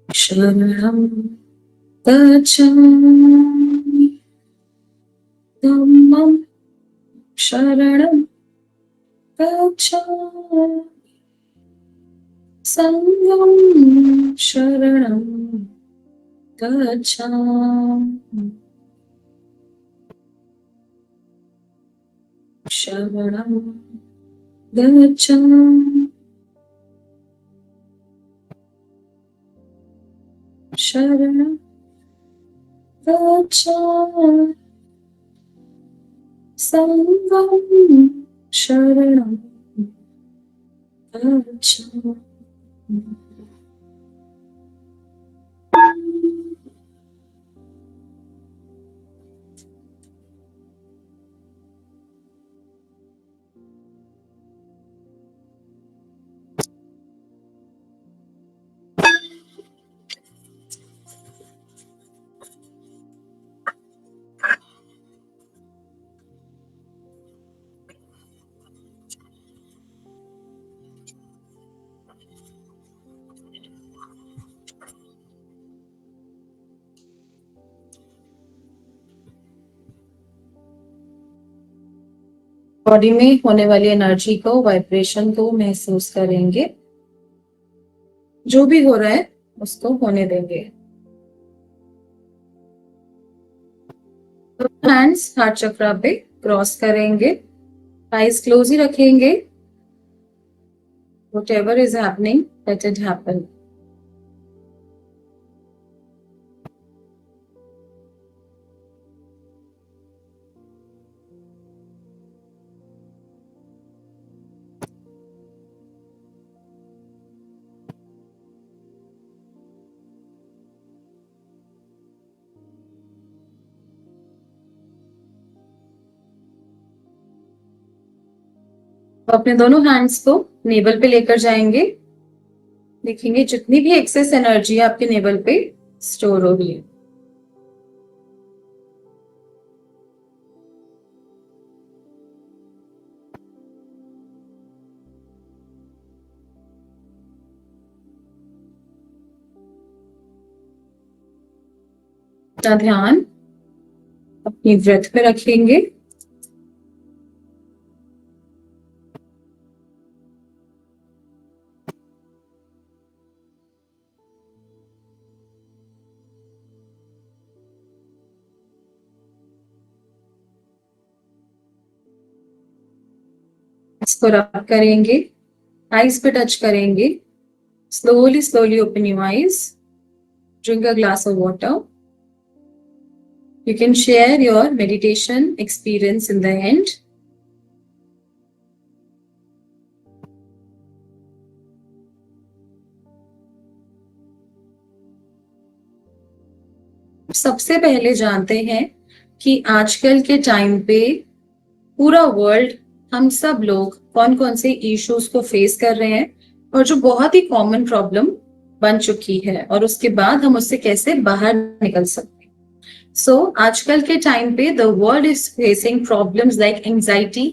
शरणं गच्छामि, धम्मं शरणं गच्छामि, संघं शरणं गच्छामि. शरणं गच्छामि, शरणं गच्छामि, संघं शरणं गच्छामि. बॉडी में होने वाली एनर्जी को, वाइब्रेशन को महसूस करेंगे. जो भी हो रहा है उसको होने देंगे. हैंड्स हार्ट चक्रा पे क्रॉस करेंगे, आईज क्लोज ही रखेंगे. Whatever is happening, let it happen. अपने दोनों हैंड्स को नेवल पे लेकर जाएंगे. देखेंगे जितनी भी एक्सेस एनर्जी है आपके नेवल पे स्टोर हो रही है. अपना ध्यान अपनी ब्रेथ पे रखेंगे. इसको रब करेंगे, आईज पे टच करेंगे, slowly open your eyes, drink a glass of water. You can share your meditation experience in the end. सबसे पहले जानते हैं कि आजकल के टाइम पे पूरा वर्ल्ड, हम सब लोग कौन कौन से इश्यूज को फेस कर रहे हैं और जो बहुत ही कॉमन प्रॉब्लम बन चुकी है और उसके बाद हम उससे कैसे बाहर निकल सकते हैं। सो आजकल के टाइम पे the world is facing problems like anxiety,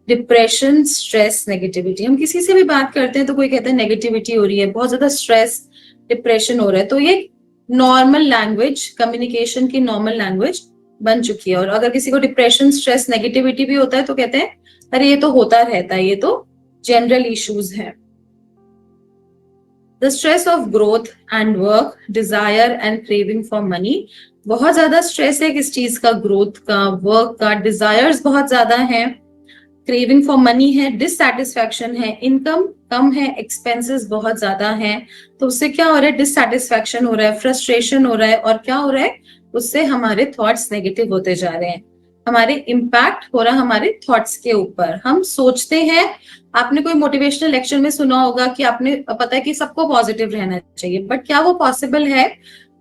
depression, stress, negativity. हम किसी से भी बात करते हैं तो कोई कहता है नेगेटिविटी हो रही है, बहुत ज्यादा स्ट्रेस, डिप्रेशन हो रहा है। तो ये नॉर्मल लैंग्वेज, कम्युनिकेशन की नॉर्मल लैंग्वेज बन चुकी है। और अगर किसी को डिप्रेशन, स्ट्रेस, नेगेटिविटी भी होता है तो कहते हैं अरे ये तो होता रहता है, ये तो जनरल इश्यूज है। The stress of growth and work, desire and craving for money. बहुत ज्यादा स्ट्रेस है किस चीज का? ग्रोथ का, वर्क का, डिजायर्स बहुत ज्यादा है, क्रेविंग फॉर मनी है, डिससैटिस्फैक्शन है, इनकम कम है, एक्सपेंसेस बहुत ज्यादा है। तो उससे क्या हो रहा है? डिससैटिस्फैक्शन हो रहा है, फ्रस्ट्रेशन हो रहा है, और क्या हो रहा है? उससे हमारे थॉट्स नेगेटिव होते जा रहे हैं, हमारे इम्पैक्ट हो रहा है हमारे थॉट्स के ऊपर। हम सोचते हैं, आपने कोई मोटिवेशनल लेक्चर में सुना होगा कि आपने पता है कि सबको पॉजिटिव रहना चाहिए, बट क्या वो पॉसिबल है?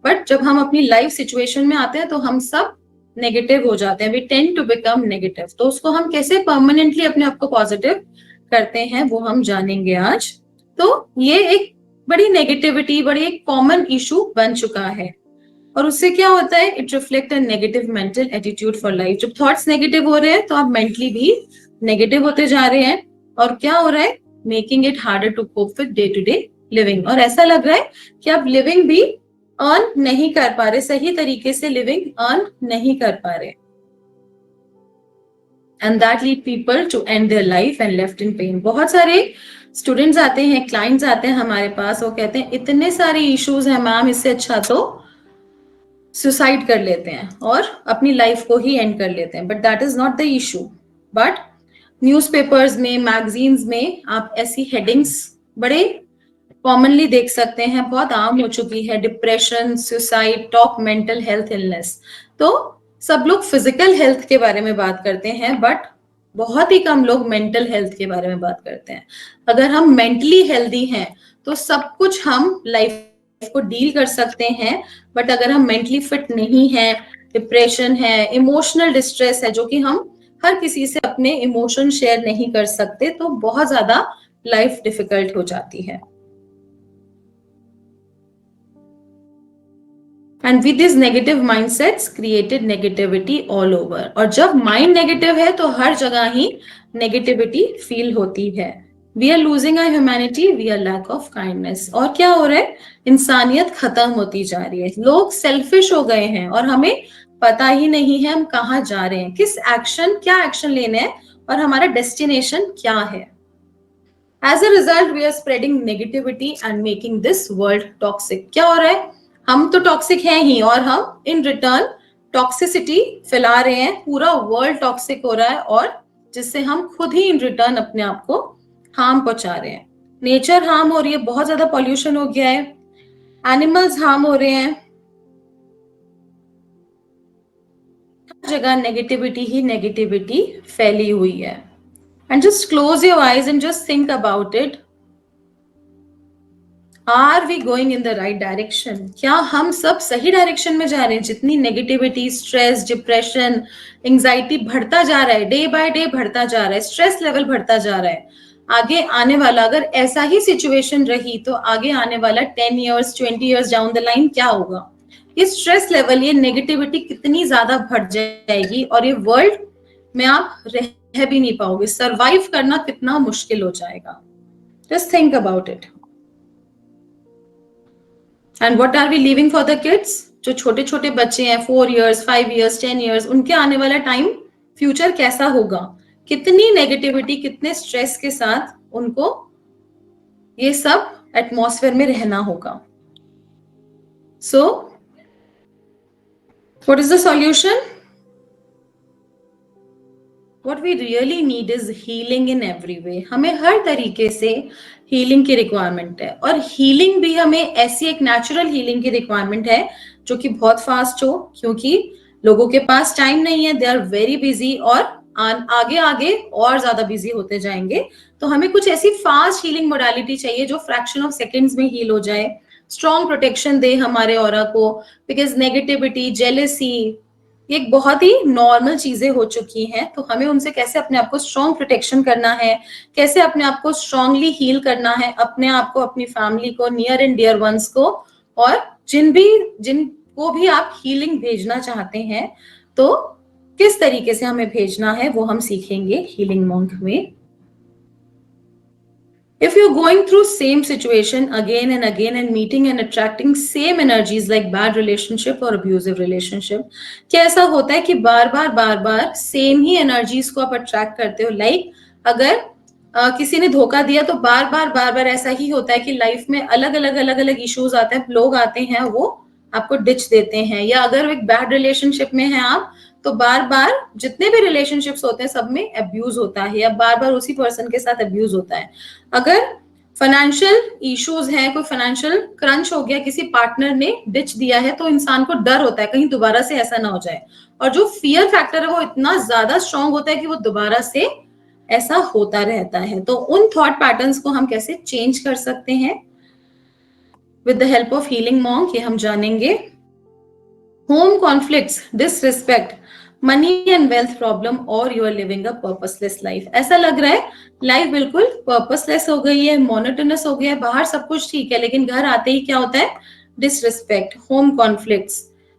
बट जब हम अपनी लाइफ सिचुएशन में आते हैं तो हम सब नेगेटिव हो जाते हैं, we tend to become negative. तो उसको हम कैसे परमानेंटली अपने आप को पॉजिटिव करते हैं वो हम जानेंगे आज। तो ये एक बड़ी नेगेटिविटी, बड़ी एक कॉमन इशू बन चुका है। और उससे क्या होता है? It reflect a negative mental attitude for life. जब थॉट्स नेगेटिव हो रहे हैं तो आप मेंटली भी नेगेटिव होते जा रहे हैं। और क्या हो रहा है? Making it harder to cope with day to day living. और ऐसा लग रहा है कि आप लिविंग भी अर्न नहीं कर पा रहे, सही तरीके से लिविंग अर्न नहीं कर पा रहे। And that lead people to end their life and left in pain. बहुत सारे स्टूडेंट्स आते हैं, क्लाइंट्स आते हैं हमारे पास, वो कहते हैं इतने सारे इश्यूज हैं मैम, इससे अच्छा तो सुसाइड कर लेते हैं और अपनी लाइफ को ही एंड कर लेते हैं। But that is not the issue. But newspapers में, मैगजीन्स में आप ऐसी हेडिंग्स बड़े कॉमनली देख सकते हैं, बहुत आम हो चुकी है। Depression, suicide, top mental health illness. तो सब लोग फिजिकल हेल्थ के बारे में बात करते हैं, बट बहुत ही कम लोग मेंटल हेल्थ के बारे में बात करते हैं। अगर हम मेंटली हेल्दी हैं तो सब कुछ हम लाइफ को डील कर सकते हैं। बट अगर हम मेंटली फिट नहीं है, डिप्रेशन है, इमोशनल डिस्ट्रेस है, जो कि हम हर किसी से अपने इमोशन शेयर नहीं कर सकते, तो बहुत ज्यादा लाइफ डिफिकल्ट हो जाती है। And with these negative mindsets created negativity all over। और जब माइंड नेगेटिव है तो हर जगह ही नेगेटिविटी फील होती है। We are losing our humanity, we are lack of kindness। और क्या हो रहा है? इंसानियत खत्म होती जा रही है, लोग सेल्फिश हो गए हैं और हमें पता ही नहीं है हम कहाँ जा रहे हैं, किस एक्शन, क्या एक्शन लेने हैं और हमारा डेस्टिनेशन क्या है। As a result, we are spreading negativity and making this world toxic। क्या हो रहा है? हम तो टॉक्सिक हैं ही और हम इन रिटर्न टॉक्सिसिटी फैला रहे हैं, पूरा वर्ल्ड टॉक्सिक हो रहा है, और जिससे हम खुद ही इन रिटर्न अपने आप को हार्म पहुंचा रहे हैं। नेचर हार्म हो रही है, बहुत ज्यादा पॉल्यूशन हो गया है, एनिमल्स हार्म हो रहे हैं, हर जगह नेगेटिविटी ही नेगेटिविटी फैली हुई है। And just close your eyes and just think about it. Are we going in the right direction? क्या हम सब सही डायरेक्शन में जा रहे हैं? जितनी नेगेटिविटी, स्ट्रेस, डिप्रेशन, एंजाइटी बढ़ता जा रहा है, डे बाय डे बढ़ता जा रहा है, स्ट्रेस लेवल बढ़ता जा रहा है। आगे आने वाला, अगर ऐसा ही सिचुएशन रही तो आगे आने वाला 10 years, 20 years down the line क्या होगा? ये स्ट्रेस लेवल, ये नेगेटिविटी कितनी ज्यादा बढ़ जाएगी और ये वर्ल्ड में आप रह भी नहीं पाओगे, सर्वाइव करना कितना मुश्किल हो जाएगा। Just think about it. And what are we living for the kids? जो छोटे छोटे बच्चे हैं, 4 years, 5 years, 10 years, उनके आने वाला टाइम, फ्यूचर कैसा होगा? कितनी नेगेटिविटी, कितने स्ट्रेस के साथ उनको ये सब एटमॉस्फेयर में रहना होगा। So what is the solution? what we really need is healing in every way. हमें हर तरीके से हीलिंग की रिक्वायरमेंट है, और हीलिंग भी हमें ऐसी एक नेचुरल हीलिंग की रिक्वायरमेंट है जो कि बहुत फास्ट हो, क्योंकि लोगों के पास टाइम नहीं है, दे आर वेरी बिजी, और आगे आगे और ज्यादा बिजी होते जाएंगे. तो हमें कुछ ऐसी फास्ट हीलिंग मोडालिटी चाहिए जो फ्रैक्शन ऑफ सेकेंड्स में हील हो जाए, स्ट्रॉन्ग प्रोटेक्शन दे हमारे ऑरा को, बिकॉज नेगेटिविटी, जेलेसी, ये एक बहुत ही नॉर्मल चीजें हो चुकी हैं. तो हमें उनसे कैसे अपने आप को स्ट्रॉन्ग प्रोटेक्शन करना है, कैसे अपने आप को स्ट्रांगली हील करना है, अपने आप को, अपनी फैमिली को, नियर एंड डियर वंस को, और जिनको भी आप हीलिंग भेजना चाहते हैं, तो किस तरीके से हमें भेजना है वो हम सीखेंगे हीलिंग मॉन्क में. If you're going through same situation again and meeting and attracting same energies like bad relationship or abusive relationship, क्या ऐसा होता है कि बार बार सेम ही एनर्जीज को आप अट्रैक्ट करते हो? अगर किसी ने धोखा दिया तो बार बार ऐसा ही होता है कि लाइफ में अलग अलग इश्यूज आते हैं, लोग आते हैं, वो आपको डिच देते हैं. या अगर एक बैड रिलेशनशिप में हैं आप, तो बार जितने भी रिलेशनशिप्स होते हैं सब में अब्यूज होता है, या बार उसी पर्सन के साथ अब्यूज होता है. अगर फाइनेंशियल इश्यूज हैं, कोई फाइनेंशियल क्रंच हो गया, किसी पार्टनर ने डिच दिया है, तो इंसान को डर होता है कहीं दोबारा से ऐसा ना हो जाए, और जो फियर फैक्टर है वो इतना ज्यादा स्ट्रांग होता है कि वो दोबारा से ऐसा होता रहता है. तो उन थॉट पैटर्न्स को हम कैसे चेंज कर सकते हैं with the help of healing monk, ये हम जानेंगे. Home conflicts, disrespect, money and wealth problem, और you are living a purposeless life. ऐसा लग रहा है लाइफ बिल्कुल पर्पसलेस हो गई है, मोनोटोनस हो गया है, बाहर सब कुछ ठीक है, लेकिन घर आते ही क्या होता है? डिसरिस्पेक्ट, होम कॉन्फ्लिक्ट्स,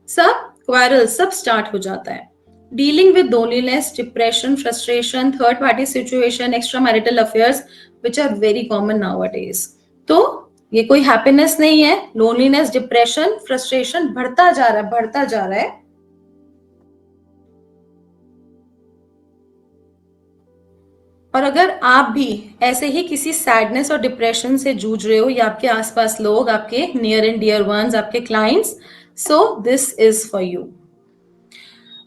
सब क्वारल, सब स्टार्ट हो जाता है. Dealing with loneliness, depression, frustration, third party situation, extra marital affairs which are very common nowadays. तो ये कोई हैप्पीनेस नहीं है, लोनलीनेस, डिप्रेशन, फ्रस्ट्रेशन बढ़ता जा रहा है. और अगर आप भी ऐसे ही किसी सैडनेस और डिप्रेशन से जूझ रहे हो, या आपके आसपास लोग, आपके नियर एंड डियर वंस, आपके clients, so this is for you.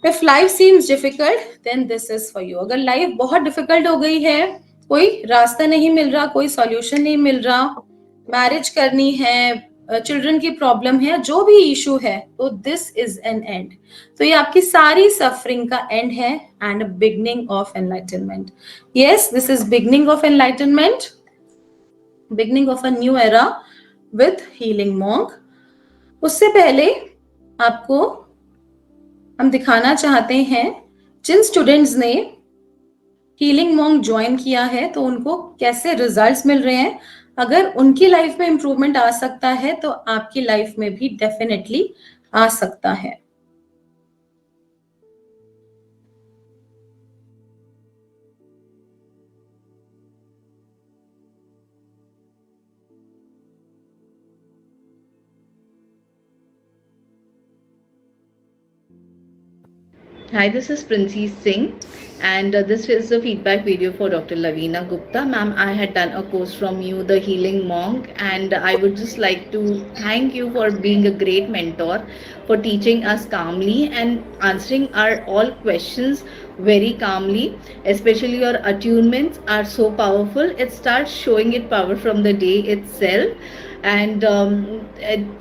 If life seems difficult, then this is for you. अगर लाइफ बहुत डिफिकल्ट हो गई है, कोई रास्ता नहीं मिल रहा, कोई सॉल्यूशन नहीं मिल रहा, मैरिज करनी है, चिल्ड्रन की प्रॉब्लम है, जो भी इशू है, तो दिस इज एन एंड. तो ये आपकी सारी सफरिंग का एंड है, and beginning of enlightenment. Yes, this is beginning of enlightenment, beginning of a new era with healing monk. उससे पहले आपको हम दिखाना चाहते हैं जिन स्टूडेंट्स ने हीलिंग मॉन्क ज्वाइन किया है तो उनको कैसे रिजल्ट्स मिल रहे हैं. अगर उनकी लाइफ में इंप्रूवमेंट आ सकता है तो आपकी लाइफ में भी डेफिनेटली आ सकता है. Hi, this is Princy Singh, and this is a feedback video for Dr. Lavina Gupta. Ma'am, I had done a course from you, The Healing Monk, and I would just like to thank you for being a great mentor, for teaching us calmly and answering our all questions very calmly. Especially your attunements are so powerful. It starts showing it power from the day itself. And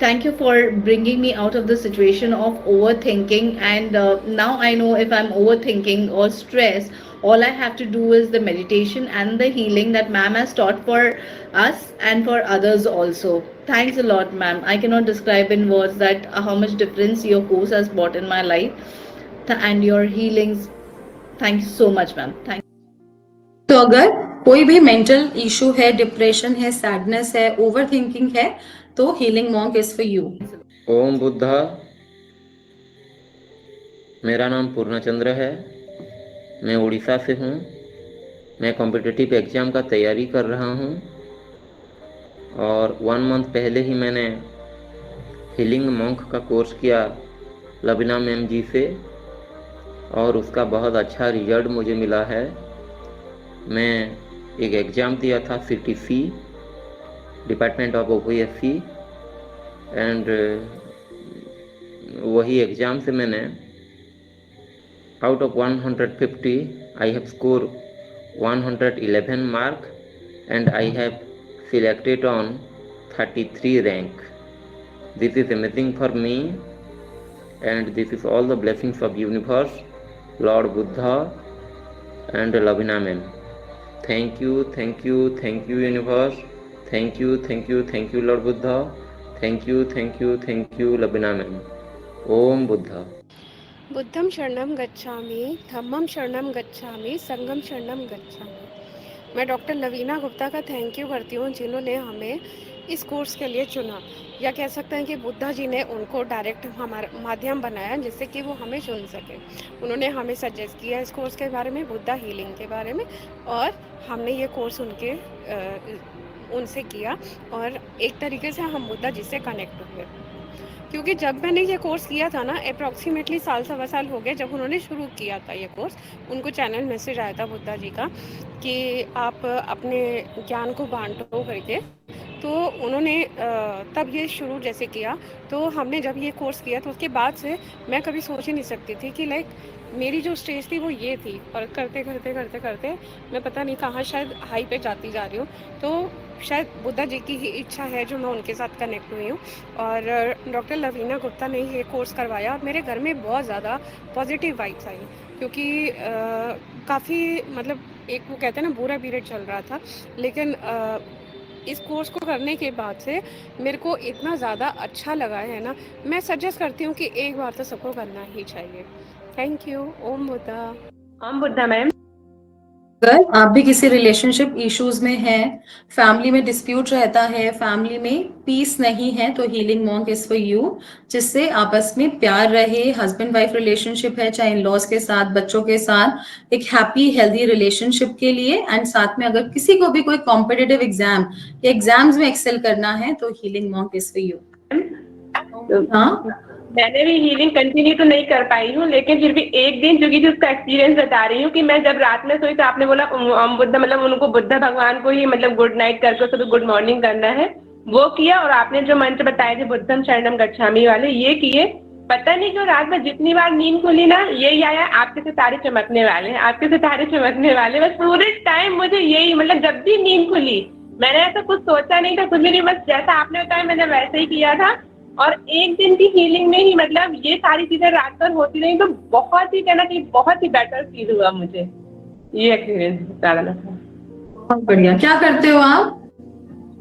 thank you for bringing me out of the situation of overthinking. And now I know if I'm overthinking or stressed, all I have to do is the meditation and the healing that ma'am has taught for us and for others also. Thanks a lot, ma'am. I cannot describe in words that how much difference your course has brought in my life and your healings. Thank you so much, ma'am. Thank you. तो अगर कोई भी मेंटल इशू है, डिप्रेशन है, सैडनेस है, ओवरथिंकिंग है, तो healing monk is for you. Om Buddha. मेरा नाम पूर्णचंद्र है, मैं उड़ीसा से हूँ. मैं कॉम्पिटिटिव एग्ज़ाम का तैयारी कर रहा हूँ, और 1 मंथ पहले ही मैंने हीलिंग मॉन्क का कोर्स किया लवीना मैम जी से, और उसका बहुत अच्छा रिजल्ट मुझे मिला है. मैं एक एग्ज़ाम दिया था CTC, department of OPSC, and वही एग्ज़ाम से मैंने out of 150 I have scored 111 mark and I have selected on 33 rank. This is amazing for me, and this is all the blessings of universe, Lord Buddha and Lavina ma'am. Thank you, thank you, thank you universe. Thank you, thank you, thank you Lord Buddha. Thank you, thank you, thank you Lavina ma'am. Om Buddha. बुद्धम शरणम गच्छामि, धम्मम शरणम गच्छामि, संगम शरणम गच्छामि। मैं डॉक्टर लवीना गुप्ता का थैंक यू करती हूँ जिन्होंने हमें इस कोर्स के लिए चुना, या कह सकते हैं कि बुद्धा जी ने उनको डायरेक्ट हमारा माध्यम बनाया जिससे कि वो हमें चुन सके। उन्होंने हमें सजेस्ट किया इस कोर्स के बारे में, बुद्धा हीलिंग के बारे में, और हमने ये कोर्स उनसे किया और एक तरीके से हम बुद्धा जी से कनेक्ट हुए। क्योंकि जब मैंने ये कोर्स किया था ना, अप्रॉक्सीमेटली साल सवा साल हो गए जब उन्होंने शुरू किया था ये कोर्स। उनको चैनल मैसेज आया था बुद्धा जी का कि आप अपने ज्ञान को बांटो करके, तो उन्होंने तब ये शुरू जैसे किया। तो हमने जब ये कोर्स किया तो उसके बाद से मैं कभी सोच ही नहीं सकती थी कि लाइक मेरी जो स्टेज थी वो ये थी, और करते करते करते करते मैं पता नहीं कहाँ शायद हाई पे जाती जा रही हूँ। तो शायद बुद्धा जी की ही इच्छा है जो मैं उनके साथ कनेक्ट हुई हूँ, और डॉक्टर लवीना गुप्ता ने ये कोर्स करवाया और मेरे घर में बहुत ज़्यादा पॉजिटिव वाइब्स आई। क्योंकि काफ़ी मतलब एक वो कहते हैं ना बुरा पीरियड चल रहा था, लेकिन इस कोर्स को करने के बाद से मेरे को इतना ज़्यादा अच्छा लगा है ना, मैं सजेस्ट करती हूँ कि एक बार तो सबको करना ही चाहिए। Thank you. Om Buddha. Om Buddha ma'am. अगर आप भी किसी रिलेशनशिप इश्यूज में हैं, फैमिली में डिस्प्यूट रहता है, फैमिली में पीस नहीं है, तो healing monk is for you, जिससे आपस में प्यार रहे। हस्बैंड वाइफ रिलेशनशिप है, चाहे इन-लॉज के साथ, बच्चों के साथ, एक हैप्पी हेल्दी रिलेशनशिप के लिए। एंड साथ में अगर किसी को भी कोई कॉम्पिटिटिव एग्जाम या एग्जाम्स में एक्सेल करना है तो healing monk is for you. हाँ, मैंने भी हीलिंग कंटिन्यू तो नहीं कर पाई हूँ, लेकिन फिर भी एक दिन जो कि उसका एक्सपीरियंस बता रही हूँ कि मैं जब रात में सोई तो आपने बोला ओम बुद्धा, मतलब उनको बुद्धा भगवान को ही मतलब गुड नाइट करके सुबह गुड मॉर्निंग करना है, वो किया। और आपने जो मंत्र बताए थे बुद्धम शरणम गच्छामि वाले, ये किए। पता नहीं क्यों रात में जितनी बार नींद खुली ना, यही आया आपके सितारे चमकने वाले हैं, आपके सितारे चमकने वाले। बस पूरे टाइम मुझे यही, मतलब जब भी नींद खुली मैंने ऐसा कुछ सोचा नहीं था, कुछ भी नहीं, बस जैसा आपने बताया मैंने वैसे ही किया था। और एक दिन की हीलिंग में ही मतलब ये सारी चीजें रात भर होती रही, तो बहुत ही कहना चाहिए बहुत ही बेटर फील हुआ मुझे। ये एक्सपीरियंस बताना था। बहुत बढ़िया। क्या करते हो आप?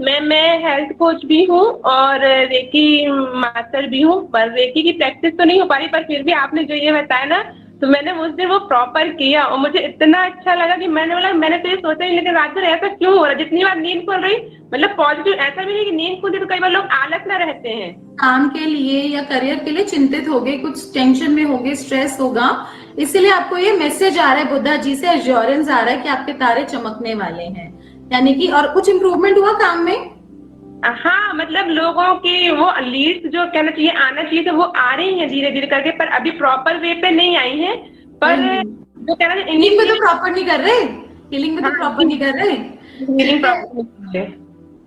मैं हेल्थ कोच भी हूँ और रेकी मास्टर भी हूँ, पर रेकी की प्रैक्टिस तो नहीं हो पा रही, पर फिर भी आपने जो ये बताया ना, तो मैंने उस दिन वो प्रॉपर किया और मुझे इतना अच्छा लगा कि मैंने बोला मैंने तो ये सोचा ही, लेकिन रात भर ऐसा क्यों हो रहा है। जितनी बार नींद खुल रही, मतलब पॉजिटिव, ऐसा भी नहीं कि नींद खुलती तो कई बार लोग आलस ना रहते हैं, काम के लिए या करियर के लिए चिंतित हो गए, कुछ टेंशन में हो गए, स्ट्रेस होगा, इसीलिए आपको ये मैसेज आ रहा है बुद्धा जी से, एश्योरेंस आ रहा है कि आपके तारे चमकने वाले हैं, यानी कि। और कुछ इम्प्रूवमेंट हुआ काम में? हाँ, मतलब लोगों की वो लीड्स जो कहना चाहिए आना चाहिए तो वो आ रही हैं धीरे धीरे करके, पर अभी प्रॉपर वे पे नहीं आई हैं। पर जो कहना चाहिए हीलिंग में तो प्रॉपर नहीं कर रहे, हीलिंग में तो प्रॉपर नहीं कर रहे,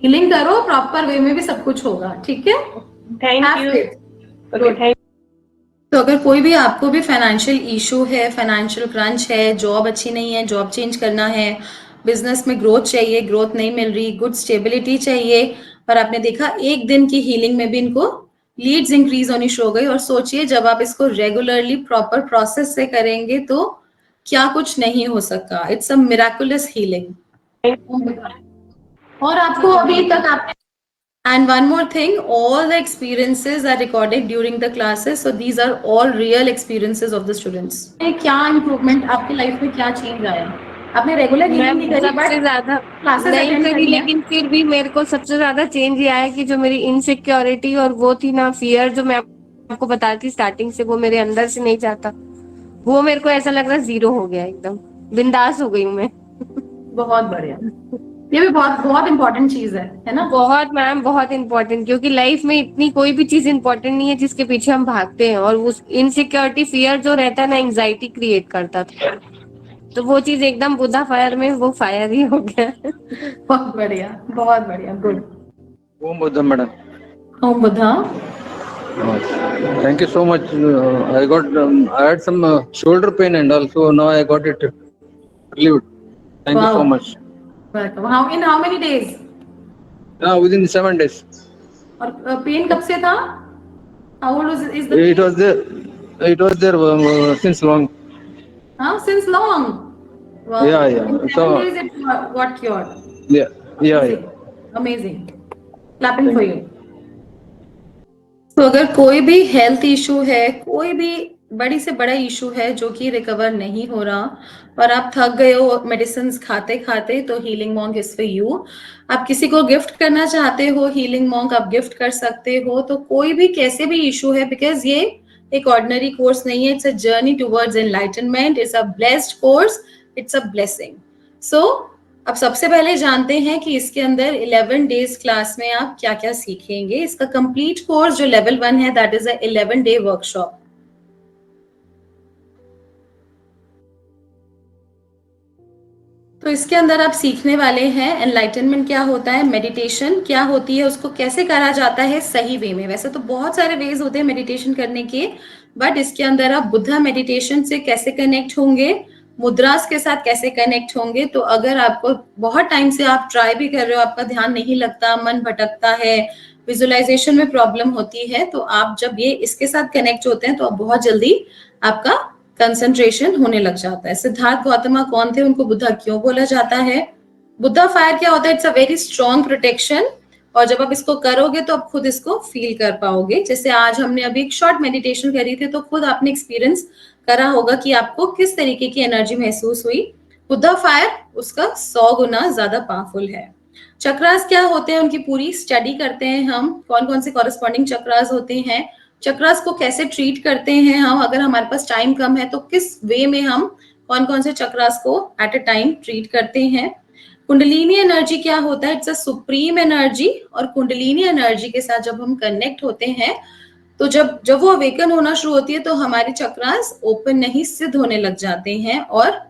हीलिंग करो प्रॉपर वे में भी सब कुछ होगा, ठीक है। Thank you. तो अगर कोई भी आपको भी फाइनेंशियल इशू है, फाइनेंशियल क्रंच है, जॉब अच्छी नहीं है, जॉब चेंज करना है, बिजनेस में ग्रोथ चाहिए, ग्रोथ नहीं मिल रही, गुड स्टेबिलिटी चाहिए, पर आपने देखा एक दिन की हीलिंग में भी इनको लीड्स इंक्रीज होनी शुरू हो गई। और सोचिए जब आप इसको रेगुलरली प्रॉपर प्रोसेस से करेंगे तो क्या कुछ नहीं हो सका। It's a miraculous healing. और आपको अभी तक आपने And one more thing, all the experiences are recorded during the classes, so these are all real experiences of the students. क्या इम्प्रूवमेंट आपकी लाइफ में, क्या चेंज आया? आपने रेगुलर हीलिंग नहीं करी, सबसे ज्यादा क्लासेस नहीं अटेंड करी, करी, लेकिन फिर भी मेरे को सबसे ज्यादा चेंज ये आया कि जो मेरी इनसिक्योरिटी और वो थी ना फियर, जो मैं आपको बता रही थी स्टार्टिंग से, वो मेरे अंदर से नहीं जाता, वो मेरे को ऐसा लग रहा जीरो हो गया, एकदम बिंदास हो गई हूँ मैं। बहुत बढ़िया। ये भी बहुत बहुत इंपॉर्टेंट चीज है ना? बहुत मैम, बहुत इंपॉर्टेंट, क्योंकि लाइफ में इतनी कोई भी चीज इंपॉर्टेंट नहीं है जिसके पीछे हम भागते हैं, और उस इनसिक्योरिटी फियर जो रहता है ना, एंजाइटी क्रिएट करता था, तो वो चीज एकदम बुद्धा फायर में वो फायर ही हो गया। बहुत बढ़िया, बहुत बढ़िया, good. Om Buddha madam. Om Buddha. Thank you so much. I had some shoulder pain and also now I got it relieved. Thank you so Wow. much. welcome. In how many days? Within 7 days. और पेन कब से था? How old is the It pain? was there. It was there since long. Since long. Wow. Yeah, yeah. In 7 So days it got cured. yeah, yeah, Amazing. yeah. Amazing. Clapping for Thank you. तो अगर कोई भी हेल्थ इशू है, कोई भी बड़ी से बड़ा इशू है जो कि रिकवर नहीं हो रहा और आप थक गए हो मेडिसिन खाते खाते, तो healing monk is for you. आप किसी को गिफ्ट करना चाहते हो हीलिंग मॉन्क, आप गिफ्ट कर सकते हो। तो कोई भी कैसे भी इशू है, बिकॉज ये एक ऑर्डिनरी कोर्स नहीं है, it's a journey towards enlightenment, it's a blessed course, it's a blessing. So अब सबसे पहले जानते हैं कि इसके अंदर 11 डेज क्लास में आप क्या क्या सीखेंगे। इसका कंप्लीट कोर्स जो लेवल 1 है, that is a 11 day workshop. तो इसके अंदर आप सीखने वाले हैं एनलाइटनमेंट क्या होता है, मेडिटेशन क्या होती है, उसको कैसे करा जाता है सही वे में। वैसे तो बहुत सारे वेज होते हैं मेडिटेशन करने के, बट इसके अंदर आप बुद्धा मेडिटेशन से कैसे कनेक्ट होंगे, मुद्रास के साथ कैसे कनेक्ट होंगे। तो अगर आपको बहुत टाइम से आप ट्राई भी कर रहे हो, आपका ध्यान नहीं लगता, मन भटकता है, विजुअलाइजेशन में प्रॉब्लम होती है, तो आप जब ये इसके साथ कनेक्ट होते हैं तो आप बहुत जल्दी आपका कंसंट्रेशन होने लग जाता है। सिद्धार्थ गौतम कौन थे, उनको बुद्धा क्यों बोला जाता है? बुद्धा फायर क्या होता है? It's a very strong protection, और जब आप इसको करोगे तो आप खुद इसको फील कर पाओगे। जैसे आज हमने अभी एक शॉर्ट मेडिटेशन करी थी, तो खुद आपने एक्सपीरियंस करा होगा कि आपको किस तरीके की एनर्जी महसूस हुई। बुद्धा फायर उसका 100 गुना ज्यादा पावरफुल है। चक्रास क्या होते हैं, उनकी पूरी स्टडी करते हैं हम, कौन कौन से कॉरेस्पॉन्डिंग चक्रास होते हैं, चक्रास को कैसे ट्रीट करते हैं हम, अगर हमारे पास टाइम कम है तो किस वे में हम कौन कौन से चक्रास को एट अ टाइम ट्रीट करते हैं। कुंडलिनी एनर्जी क्या होता है? इट्स अ सुप्रीम एनर्जी, और कुंडलिनी एनर्जी के साथ जब हम कनेक्ट होते हैं तो जब वो अवेकन होना शुरू होती है तो हमारे चक्रास ओपन नहीं, सिद्ध होने लग जाते हैं, और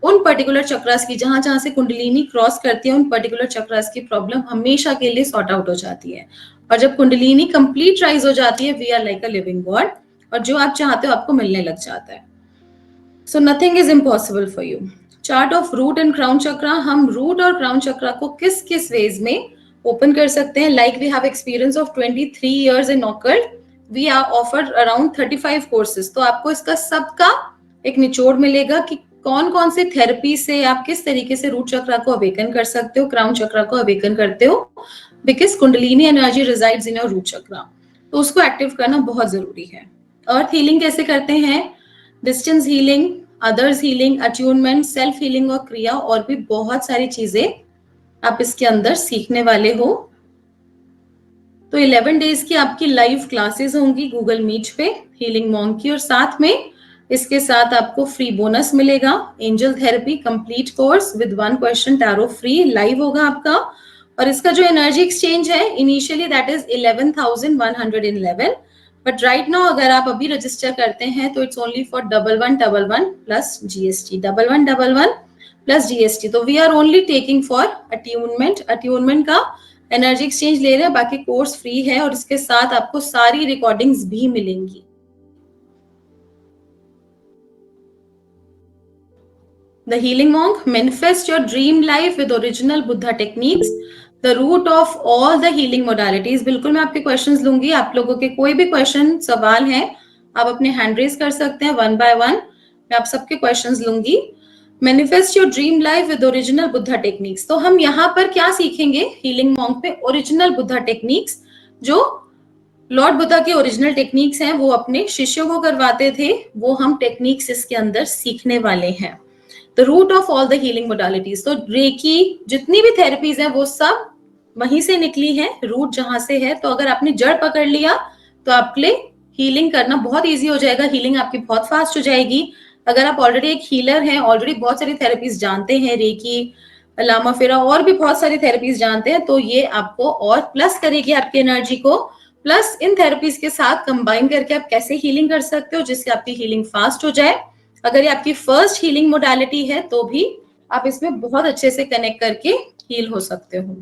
उन पर्टिकुलर चक्रास की जहां जहां से कुंडलिनी क्रॉस करती है, उन पर्टिकुलर चक्रास की प्रॉब्लम हमेशा के लिए सॉर्ट आउट हो जाती है। और जब कुंडलिनी कंप्लीट राइज हो जाती है, we are like a living god, और जो आप चाहते हो आपको मिलने लग जाता है। So nothing is impossible for you. Chart of root and crown chakra, हम रूट और क्राउन चक्रा को किस किस वेज में ओपन कर सकते हैं। Like we have experience of 23 years in occult, we are offered around 35 courses. तो आपको इसका सबका एक निचोड़ मिलेगा कि कौन कौन से थेरेपी से आप किस तरीके से रूट चक्रा को अवेकन कर सकते हो, क्राउन चक्रा को अवेकन करते हो, because kundalini energy resides in your root chakra, तो उसको एक्टिव करना बहुत जरूरी है। अर्थ हीलिंग कैसे करते हैं, distance healing, others healing, attunement, self healing और क्रिया, और भी बहुत सारी चीजें आप इसके अंदर सीखने वाले हो। तो 11 डेज की आपकी लाइव क्लासेस होंगी गूगल मीट पे हीलिंग मॉन्क की, और साथ में इसके साथ आपको फ्री बोनस मिलेगा, angel therapy complete course with 1 question tarot free live होगा आपका। और इसका जो एनर्जी एक्सचेंज है initially that is 11,111, but right now अगर आप अभी रजिस्टर करते हैं तो it's only for 1111 plus GST, 1111 plus GST. तो we are only taking for attunement का एनर्जी एक्सचेंज ले रहे हैं, बाकी कोर्स फ्री है, और इसके साथ आपको सारी रिकॉर्डिंग्स भी मिलेंगी। The Healing Monk, manifest your dream life with original Buddha techniques, the root of all the healing modalities। बिल्कुल मैं आपके क्वेश्चंस लूंगी, आप लोगों के कोई भी क्वेश्चन सवाल हैं आप अपने हैंड रेज कर सकते हैं, 1 by 1 मैं आप सबके क्वेश्चंस लूंगी। Manifest your dream life with original Buddha techniques, तो हम यहाँ पर क्या सीखेंगे हीलिंग मॉन्क पे, ओरिजिनल बुद्धा टेक्निक्स, जो लॉर्ड बुद्धा की ओरिजिनल टेक्निक्स हैं, वो अपने शिष्यों को करवाते थे, वो हम टेक्निक्स इसके अंदर सीखने वाले हैं। The root of all the healing modalities, तो रेकी जितनी भी थेरेपीज है वो सब वहीं से निकली है, रूट जहां से है। तो अगर आपने जड़ पकड़ लिया तो आपके लिए हीलिंग करना बहुत इजी हो जाएगा, हीलिंग आपकी बहुत फास्ट हो जाएगी। अगर आप ऑलरेडी एक हीलर हैं, ऑलरेडी बहुत सारी थेरेपीज जानते हैं, रेकी, लामा फेरा और भी बहुत सारी थेरेपीज जानते हैं, तो ये आपको और प्लस करेगी आपकी एनर्जी को। प्लस इन थेरेपीज के साथ कंबाइन करके आप कैसे हीलिंग कर सकते हो जिससे आपकी हीलिंग फास्ट हो जाए। अगर ये आपकी फर्स्ट हीलिंग मोडालिटी है तो भी आप इसमें बहुत अच्छे से कनेक्ट करके हील हो सकते हो।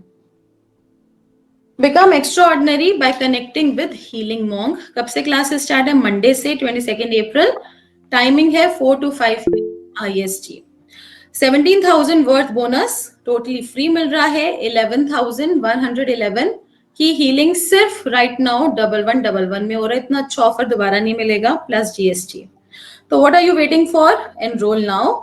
Become extraordinary bye connecting with healing monk. कब से क्लास स्टार्ट है? मंडे से 22 अप्रैल। टाइमिंग है 4 to 5 IST। 17,000 worth bonus totally free मिल रहा है। 11,111 की हीलिंग सिर्फ राइट नाउ 1111 में हो रहा है। इतना अच्छा ऑफर दोबारा नहीं मिलेगा, प्लस जीएसटी। तो what are you waiting for? Enrol now.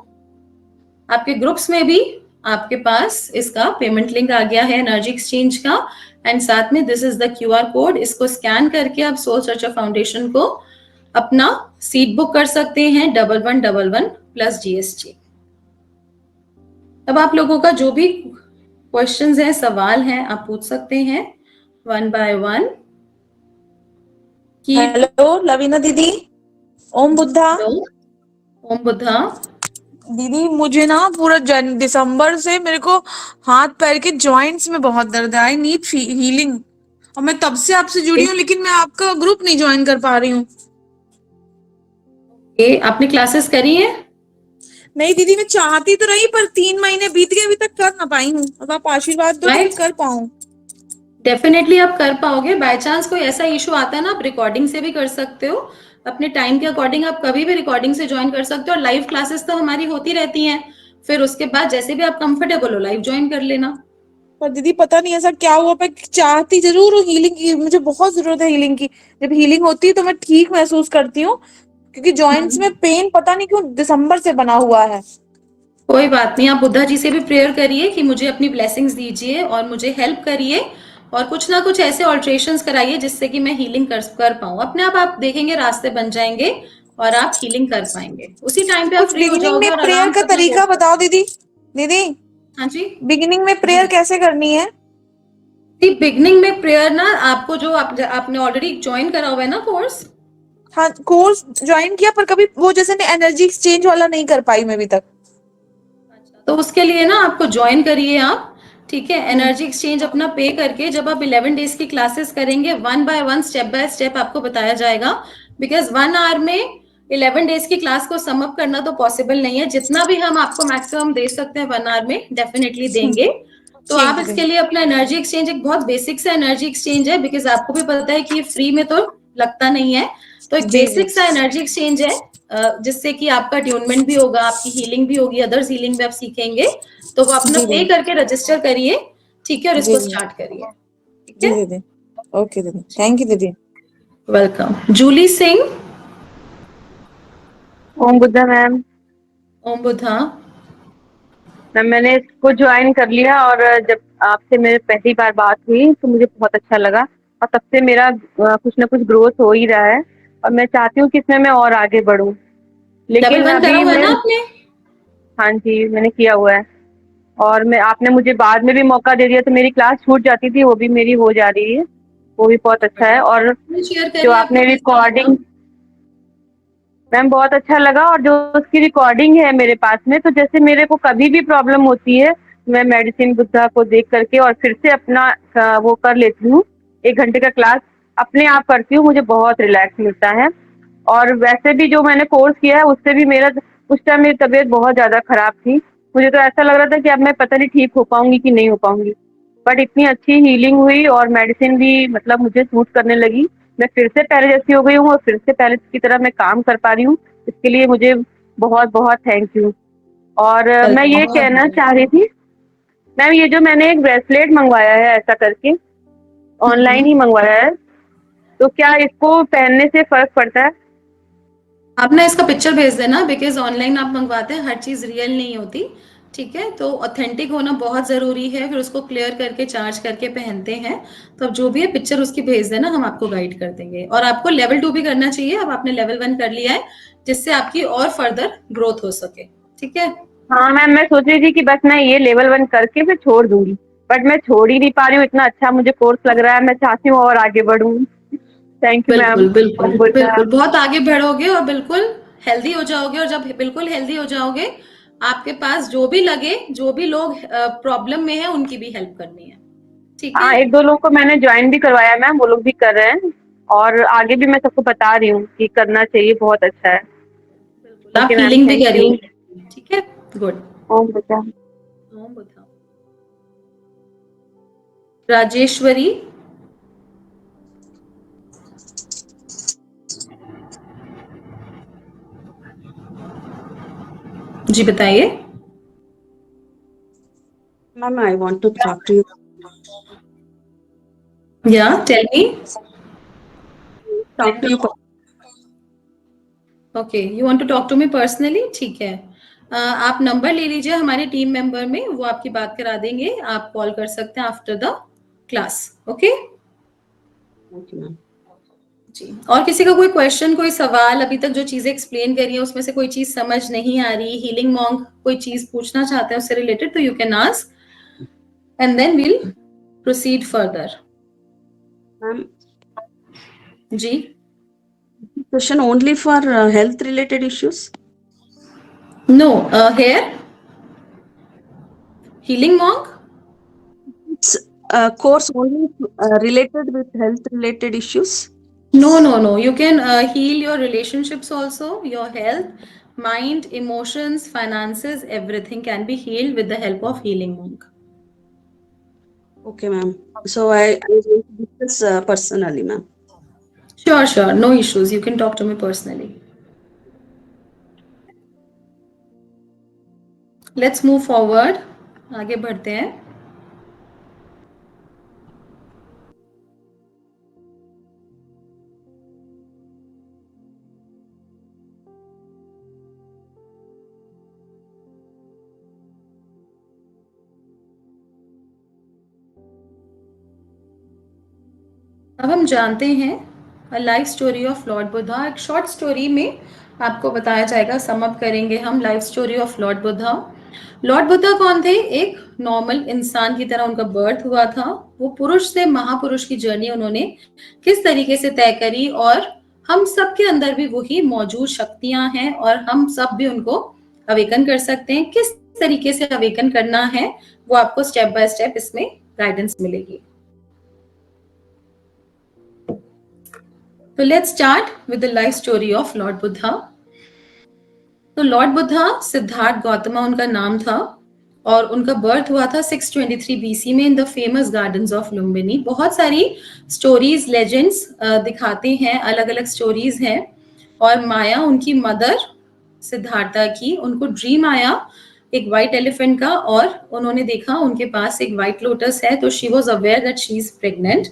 आपके ग्रुप्स में भी आपके पास इसका पेमेंट लिंक आ गया है एनर्जी एक्सचेंज का, एंड साथ में this is the QR code. इसको स्कैन करके आप सोल सर्चर फाउंडेशन को अपना सीट बुक कर सकते हैं 1111 प्लस जीएसटी। अब आप लोगों का जो भी क्वेश्चंस हैं, सवाल हैं, आप पूछ सकते हैं one by one. Hello Lavina दीदी, ओम बुद्धा। ओम बुद्धा। दीदी मुझे ना पूरा दिसंबर से मेरे को हाथ पैर के जॉइंट्स में बहुत दर्द है। आई नीड हीलिंग, और मैं तब से आपसे जुड़ी हूँ, लेकिन मैं आपका ग्रुप नहीं ज्वाइन कर पा रही हूँ। आपने क्लासेस करी हैं? नहीं दीदी, मैं चाहती तो रही, पर 3 महीने बीत गए, अभी तक कर ना पाई हूँ। अब आप आशीर्वाद दो कि कर पाऊँ। डेफिनेटली आप कर पाओगे। बाय चांस कोई ऐसा इशू आता है ना, आप रिकॉर्डिंग से भी कर सकते हो। अपने टाइम के अकॉर्डिंग आप कभी भी रिकॉर्डिंग से ज्वाइन कर सकते हो, और लाइव क्लासेस तो हमारी होती रहती हैं। फिर उसके बाद जैसे भी आप कंफर्टेबल हो लाइव ज्वाइन कर लेना। पर दीदी पता नहीं ऐसा क्या हुआ, मैं चाहती जरूर हूँ हीलिंग की, मुझे बहुत जरूरत है हीलिंग की। जब हीलिंग होती है तो मैं ठीक महसूस करती हूँ, क्योंकि जॉइंट्स में पेन पता नहीं क्यों दिसंबर से बना हुआ है। कोई बात नहीं, आप बुद्धा जी से भी प्रेयर करिए कि मुझे अपनी ब्लेसिंग्स दीजिए और मुझे हेल्प करिए, और कुछ ना कुछ ऐसे ऑल्ट्रेशंस कराइए जिससे कि मैं हीलिंग कर पाऊँ। अपने आप देखेंगे रास्ते बन जाएंगे और आप हीलिंग कर पाएंगे। उसी टाइम पे आप फ्री हो जाओगे और प्रेयर आराम का से अपना तरीका बताओ दीदी। दीदी हाँ जी, बिगिनिंग में प्रेयर कैसे करनी है? बिगनिंग में प्रेयर ना, आपको जो आपने ऑलरेडी ज्वाइन करा हुआ है ना कोर्स। हाँ कोर्स ज्वाइन किया, पर कभी वो जैसे एनर्जी एक्सचेंज वाला नहीं कर पाई मैं अभी तक। तो उसके लिए ना आपको ज्वाइन करिए आप, ठीक है। एनर्जी एक्सचेंज अपना पे करके जब आप 11 डेज की क्लासेस करेंगे, one by one step by step आपको बताया जाएगा। बिकॉज 1 आवर में 11 डेज की क्लास को सम अप करना तो पॉसिबल नहीं है। जितना भी हम आपको मैक्सिमम दे सकते हैं 1 आवर में डेफिनेटली देंगे। तो आप इसके लिए अपना एनर्जी एक्सचेंज, एक बहुत बेसिक सा एनर्जी एक्सचेंज है, बिकॉज आपको भी पता है कि ये फ्री में तो लगता नहीं है। तो एक बेसिक सा एनर्जी एक्सचेंज है, जिससे कि आपका ट्यूनमेंट भी होगा, आपकी हीलिंग भी होगी, अदर्स हीलिंग भी आप सीखेंगे। तो वो अपना पे करके रजिस्टर करिए, ठीक है, और इसको स्टार्ट करिए। ठीक है दीदी, ओके दीदी, थैंक यू दीदी। वेलकम। जूली सिंह। ओम बुद्धा मैम। ओम बुद्धा। मैम मैंने इसको ज्वाइन कर लिया, और जब आपसे मेरे पहली बार बात हुई तो मुझे बहुत अच्छा लगा, और तब से मेरा कुछ ना कुछ ग्रोथ हो ही रहा है, और मैं चाहती हूँ कि इसमें मैं और आगे बढ़ूँ। लेकिन लेवल 1 करा अभी हुआ है मैं, ना आपने? हाँ जी मैंने किया हुआ है, और मैं आपने मुझे बाद में भी मौका दे दिया, तो मेरी क्लास छूट जाती थी, वो भी मेरी हो जा रही है, वो भी बहुत अच्छा है। और शेयर जो करिए आपने आपके रिकॉर्डिंग, मैम बहुत अच्छा लगा, और जो उसकी रिकॉर्डिंग है मेरे पास में, तो जैसे मेरे को कभी भी प्रॉब्लम होती है, मैं मेडिसिन बुद्धा को देख करके और फिर से अपना वो कर लेती हूँ। 1 घंटे का क्लास अपने आप करती हूँ, मुझे बहुत रिलैक्स मिलता है। और वैसे भी जो मैंने कोर्स किया है उससे भी मेरा, उस टाइम मेरी तबीयत बहुत ज़्यादा ख़राब थी, मुझे तो ऐसा लग रहा था कि अब मैं पता नहीं ठीक हो पाऊँगी कि नहीं हो पाऊँगी, बट इतनी अच्छी हीलिंग हुई और मेडिसिन भी मतलब मुझे सूट करने लगी। मैं फिर से पहले जैसी हो गई हूँ, और फिर से पहले की तरह मैं काम कर पा रही हूँ। इसके लिए मुझे बहुत बहुत थैंक यू। और मैं ये कहना चाह रही थी मैम, ये जो मैंने एक ब्रेसलेट मंगवाया है ऐसा करके, ऑनलाइन ही मंगवाया है, तो क्या इसको पहनने से फर्क पड़ता है? आप ना इसका पिक्चर भेज देना, बिकॉज ऑनलाइन आप मंगवाते हैं, हर चीज रियल नहीं होती, ठीक है। तो ऑथेंटिक होना बहुत जरूरी है, फिर उसको क्लियर करके चार्ज करके पहनते हैं। तो अब जो भी है पिक्चर उसकी भेज देना, हम आपको गाइड कर देंगे। और आपको लेवल 2 भी करना चाहिए, अब आपने लेवल 1 कर लिया है, जिससे आपकी और फर्दर ग्रोथ हो सके, ठीक है। हाँ मैम, मैं सोच रही थी कि बस मैं ये लेवल 1 करके फिर छोड़ दूंगी, बट मैं छोड़ ही नहीं पा रही हूँ। इतना अच्छा मुझे कोर्स लग रहा है, मैं चाहती हूँ और आगे बढ़ूँ। Thank you ma'am. बिल्कुल बिल्कुल बिल्कुल, बहुत आगे बढ़ोगे और बिल्कुल हेल्दी हो जाओगे। और जब बिल्कुल हेल्दी हो जाओगे, आपके पास जो भी लगे, जो भी लोग प्रॉब्लम में है, उनकी भी हेल्प करनी है, ठीक है। हाँ, 1-2 लोगों को मैंने ज्वाइन भी करवाया मैम, वो लोग भी कर रहे हैं, और आगे भी मैं सबको बता रही हूँ कि करना चाहिए, बहुत अच्छा है। आप ओके मैम, हीलिंग भी थैंक यू। करिए, ठीक है। गुड। ओम बुद्धा। ओम बुद्धा। राजेश्वरी। जी बताइए। Ma'am, I want to talk to you. Yeah, tell me. Talk to you. Okay, you want to talk to me personally? ठीक है। आप नंबर ले लीजिए हमारे टीम मेंबर में, वो आपकी बात करा देंगे। आप कॉल कर सकते हैं after the class. Okay Okay, ma'am. जी। और किसी का कोई क्वेश्चन, कोई सवाल, अभी तक जो चीजें एक्सप्लेन करी है उसमें से कोई चीज समझ नहीं आ रही, हीलिंग मॉन्क कोई चीज पूछना चाहते हैं उससे रिलेटेड, तो you can ask and then we'll proceed further. Ma'am, जी। session only for health related issues? No, hair healing monk? It's a course only related with health related issues? No. You can heal your relationships also, your health, mind, emotions, finances, everything can be healed with the help of healing monk. Okay, ma'am. So I will discuss personally, ma'am. Sure. No issues. You can talk to me personally. Let's move forward. आगे बढ़ते हैं। अब हम जानते हैं life story of Lord Buddha. एक शॉर्ट स्टोरी में आपको बताया जाएगा, सम अप करेंगे हम life story of Lord Buddha. Lord Buddha कौन थे? एक नॉर्मल इंसान की तरह उनका बर्थ हुआ था। वो पुरुष से महापुरुष की जर्नी उन्होंने किस तरीके से तय करी, और हम सब के अंदर भी वही मौजूद शक्तियां हैं और हम सब भी उनको अवेकन कर सकते हैं। किस तरीके से अवेकन करना है वो आपको स्टेप बाय स्टेप इसमें गाइडेंस मिलेगी। तो let's start with the life story of Lord Buddha. तो लॉर्ड बुद्धा सिद्धार्थ गौतमा उनका नाम था, और उनका बर्थ हुआ था 623 बीसी में in the famous gardens of Lumbini. बहुत सारी स्टोरीज, लेजेंड्स दिखाते हैं, अलग अलग स्टोरीज हैं। और माया उनकी मदर सिद्धार्था की, उनको ड्रीम आया एक व्हाइट एलिफेंट का, और उन्होंने देखा उनके पास एक व्हाइट लोटस है, तो she was aware that she is pregnant.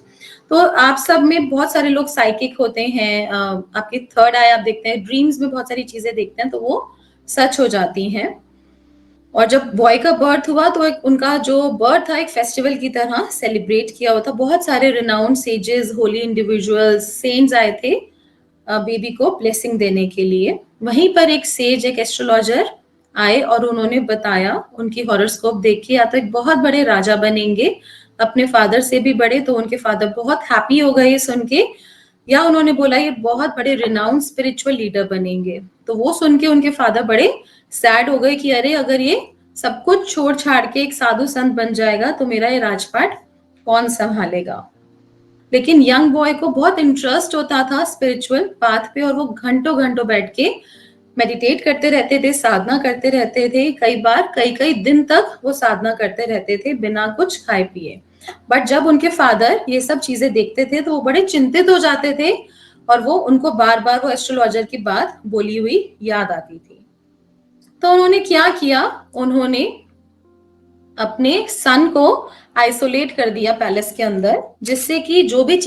तो आप सब में बहुत सारे लोग साइकिक होते हैं, आपके थर्ड आई आप देखते हैं, ड्रीम्स में बहुत सारी चीजें देखते हैं, तो वो सच हो जाती हैं। और जब बॉय का बर्थ हुआ तो उनका जो बर्थ था एक फेस्टिवल की तरह सेलिब्रेट किया हुआ था। बहुत सारे renowned sages, holy individuals, saints आए थे बेबी को ब्लेसिंग देने के लिए। वहीं पर एक सेज, एक एस्ट्रोलॉजर आए और उन्होंने बताया, उनकी हॉरोस्कोप देख के, या तो एक बहुत बड़े राजा बनेंगे, अपने फादर से भी बड़े, तो उनके फादर बहुत हैप्पी हो गए सुन के, या उन्होंने बोला ये बहुत बड़े रिनाउंड स्पिरिचुअल लीडर बनेंगे। तो वो सुन के उनके फादर बड़े सैड हो गए कि अरे अगर ये सब कुछ छोड़ छाड़ के एक साधु संत बन जाएगा तो मेरा ये राजपाट कौन संभालेगा। लेकिन यंग बॉय को बहुत इंटरेस्ट होता था स्पिरिचुअल पाथ पे, और वो घंटों घंटों बैठ के मेडिटेट करते रहते थे, साधना करते रहते थे। कई बार कई दिन तक वो साधना करते रहते थे बिना कुछ खाए पिए। बट जब उनके फादर ये सब चीजें देखते थे तो वो बड़े चिंतित हो जाते थे, और वो उनको बार बार वो एस्ट्रोलॉजर की बात बोली हुई याद आती थी। तो उन्होंने क्या किया, उन्होंने अपने सन को आइसोलेट कर दिया पैलेस के अंदर, जिससे कि जो भी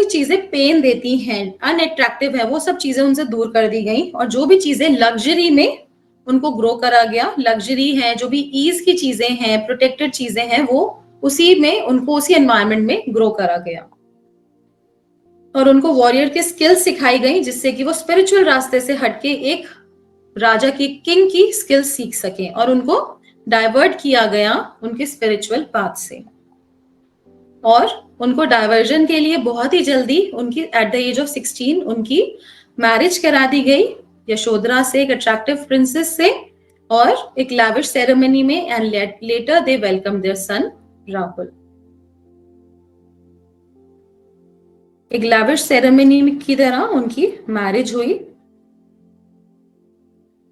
चीजें पेन देती हैं, अनअट्रैक्टिव है, वो सब चीजें उनसे दूर कर दी गई, और जो भी चीजें लग्जरी में उनको ग्रो करा गया, लग्जरी है, जो भी ईज की चीजें हैं, प्रोटेक्टेड चीजें हैं, वो उसी में उनको उसी एनवायरनमेंट में ग्रो करा गया। और उनको वॉरियर की स्किल्स सिखाई गई, जिससे कि वो स्पिरिचुअल रास्ते से हटके एक राजा की, किंग की स्किल्स सीख सके, और उनको डाइवर्ट किया गया उनके स्पिरिचुअल पाथ से। और उनको डाइवर्जन के लिए बहुत ही जल्दी उनकी एट द एज ऑफ 16 उनकी मैरिज करा दी गई यशोधरा से, एक अट्रैक्टिव प्रिंसेस से, और एक लैविश सेरेमनी में, and later they welcome their son Rahul. एक लैविश सेरेमनी की तरह उनकी मैरिज हुई।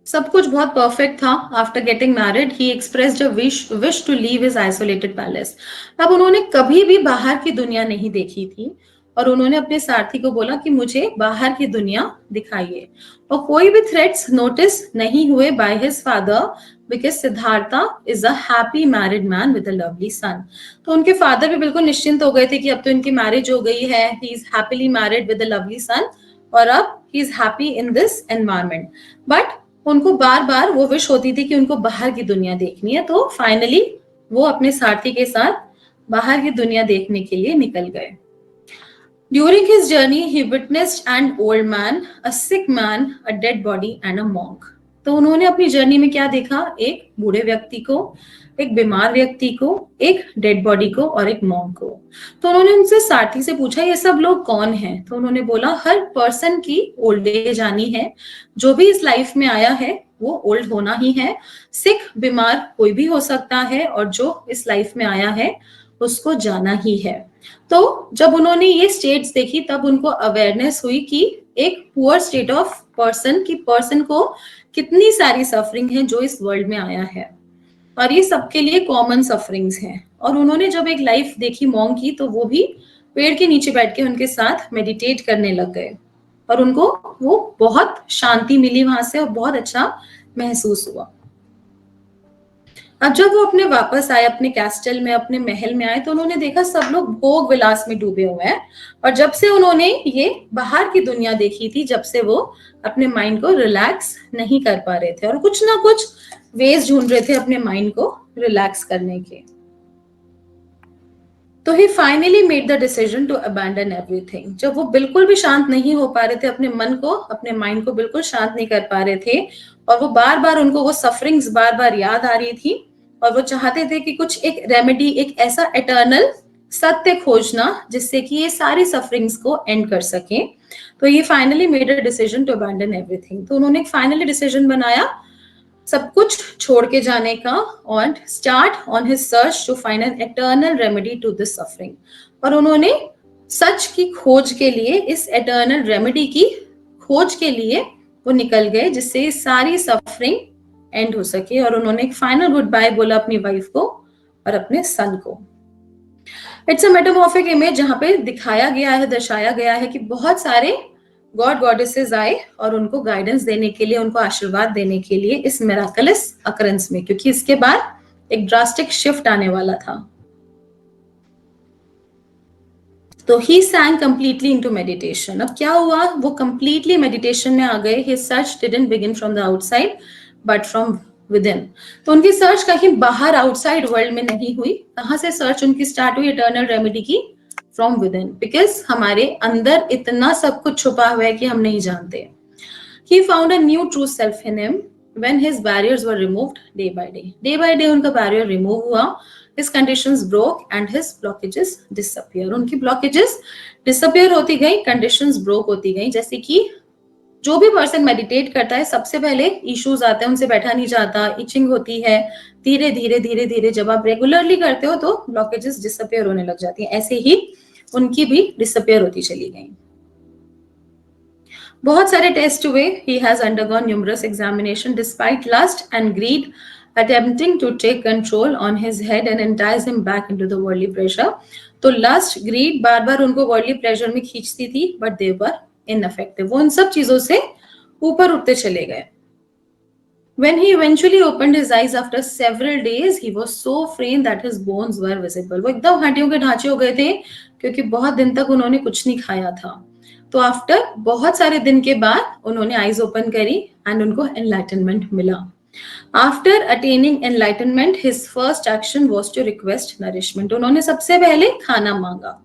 सब कुछ बहुत परफेक्ट था। आफ्टर गेटिंग मैरिड ही expressed a wish to leave his isolated palace. अब उन्होंने कभी भी बाहर की दुनिया नहीं देखी थी, और उन्होंने अपने सारथी को बोला कि मुझे बाहर की दुनिया दिखाइए। और कोई भी थ्रेट्स नोटिस नहीं हुए by his father, because Siddhartha is a happy married man with a lovely son. तो उनके फादर भी बिल्कुल निश्चिंत हो गए थे कि अब तो इनकी मैरिज हो गई है, he is happily married with a lovely son, और अब he is happy in this environment. But उनको बार बार वो विश होती थी कि उनको बाहर की दुनिया देखनी है, तो फाइनली वो अपने सारथी के साथ बाहर की दुनिया देखने के लिए निकल गए. During his journey, he witnessed an old man, a sick man, a dead body and a monk. तो उन्होंने अपनी जर्नी में क्या देखा? एक बूढ़े व्यक्ति को, एक बीमार व्यक्ति को, एक डेड बॉडी को और एक मॉन्क को. तो उन्होंने उनसे सारथी से पूछा ये सब लोग कौन हैं? तो उन्होंने बोला हर पर्सन की ओल्ड एज आनी है, जो भी इस लाइफ में आया है वो ओल्ड होना ही है. सिक बीमार कोई भी हो सकता है और जो इस लाइफ में आया है उसको जाना ही है. तो जब उन्होंने ये स्टेट्स देखी तब उनको अवेयरनेस हुई कि एक पुअर स्टेट ऑफ पर्सन की पर्सन को कितनी सारी सफरिंग है जो इस वर्ल्ड में आया है, और ये सबके लिए कॉमन सफरिंग्स हैं. और उन्होंने जब एक लाइफ देखी मॉन्क की तो वो भी पेड़ के नीचे बैठ के उनके साथ मेडिटेट करने लग गए और उनको वो बहुत शांति मिली वहां से और बहुत अच्छा महसूस हुआ. अब जब वो अपने वापस आए अपने कैस्टल में, अपने महल में आए, तो उन्होंने देखा सब लोग भोग विलास में डूबे हुए हैं. और जब से उन्होंने ये बाहर की दुनिया देखी थी, जब से वो अपने माइंड को रिलैक्स नहीं कर पा रहे थे और कुछ ना कुछ वेज ढूंढ रहे थे अपने माइंड को रिलैक्स करने के. तो he finally made the decision to abandon everything. जब वो बिल्कुल भी शांत नहीं हो पा रहे थे, अपने मन को, अपने माइंड को बिल्कुल शांत नहीं कर पा रहे थे और वो बार बार उनको वो सफरिंग्स बार बार याद आ रही थी और वो चाहते थे कि कुछ एक रेमेडी, एक ऐसा एटर्नल सत्य खोजना जिससे कि ये सारी सफरिंग्स को एंड कर सके. तो ये finally made a decision to abandon everything. तो उन्होंने एक फाइनली डिसीजन बनाया सब कुछ छोड़ के जाने का और start on his search to find an eternal remedy to this suffering. और उन्होंने सच की खोज के लिए, इस एटर्नल रेमेडी की खोज के लिए वो निकल गए जिससे सारी सफरिंग एंड हो सके. और उन्होंने एक फाइनल गुड बाय बोला अपनी वाइफ को और अपने सन को. इट्स अ मेटामॉर्फिक इमेज जहां पे दिखाया गया है, दर्शाया गया है कि बहुत सारे गॉड गॉडेसेस आए और उनको गाइडेंस देने के लिए, उनको आशीर्वाद देने के लिए इस मिराकलस अकरेंस में, क्योंकि इसके बाद एक ड्रास्टिक शिफ्ट आने वाला था. तो ही सैंक कंप्लीटली इनटू मेडिटेशन. अब क्या हुआ? वो कंप्लीटली मेडिटेशन में आ गए. His search didn't begin from the outside but from within. तो उनकी सर्च कहीं बाहर आउटसाइड वर्ल्ड में नहीं हुई. कहां से सर्च उनकी स्टार्ट हुई एटर्नल रेमेडी की? From within. बिकॉज हमारे अंदर इतना सब कुछ छुपा हुआ है कि हम नहीं जानते. He found a new true self in him when his barriers were removed day by day. Day by day उनका बैरियर रिमूव हुआ. His conditions broke and his blockages disappear. उनकी blockages disappear होती गई, conditions broke होती गई. जैसे कि जो भी पर्सन मेडिटेट करता है सबसे पहले इश्यूज आते हैं, उनसे बैठा नहीं जाता, इचिंग होती है. धीरे धीरे धीरे धीरे जब आप रेगुलरली करते हो तो ब्लॉकेजेस डिसअपियर होने लग जाती हैं. ऐसे ही उनकी भी डिसअपियर होती चली गई. बहुत सारे टेस्ट हुए. He has undergone numerous examination despite lust and greed attempting to take control on his head and entice him back into the worldly pleasure. तो lust, greed बार बार उनको worldly pleasure में खींचती थी, but they were ineffective. वो उन सब चीजों से ऊपर उठते चले गए. When he eventually opened his eyes after several days, he was so frail that his bones were visible. वो एकदम हड्डियों के ढांचे हो गए थे क्योंकि बहुत दिन तक उन्होंने कुछ नहीं खाया था. तो आफ्टर बहुत सारे दिन के बाद उन्होंने आईज ओपन करी एंड उनको एनलाइटनमेंट मिला. After attaining enlightenment, his first action was to request nourishment. उन्होंने सबसे पहले खाना मांगा.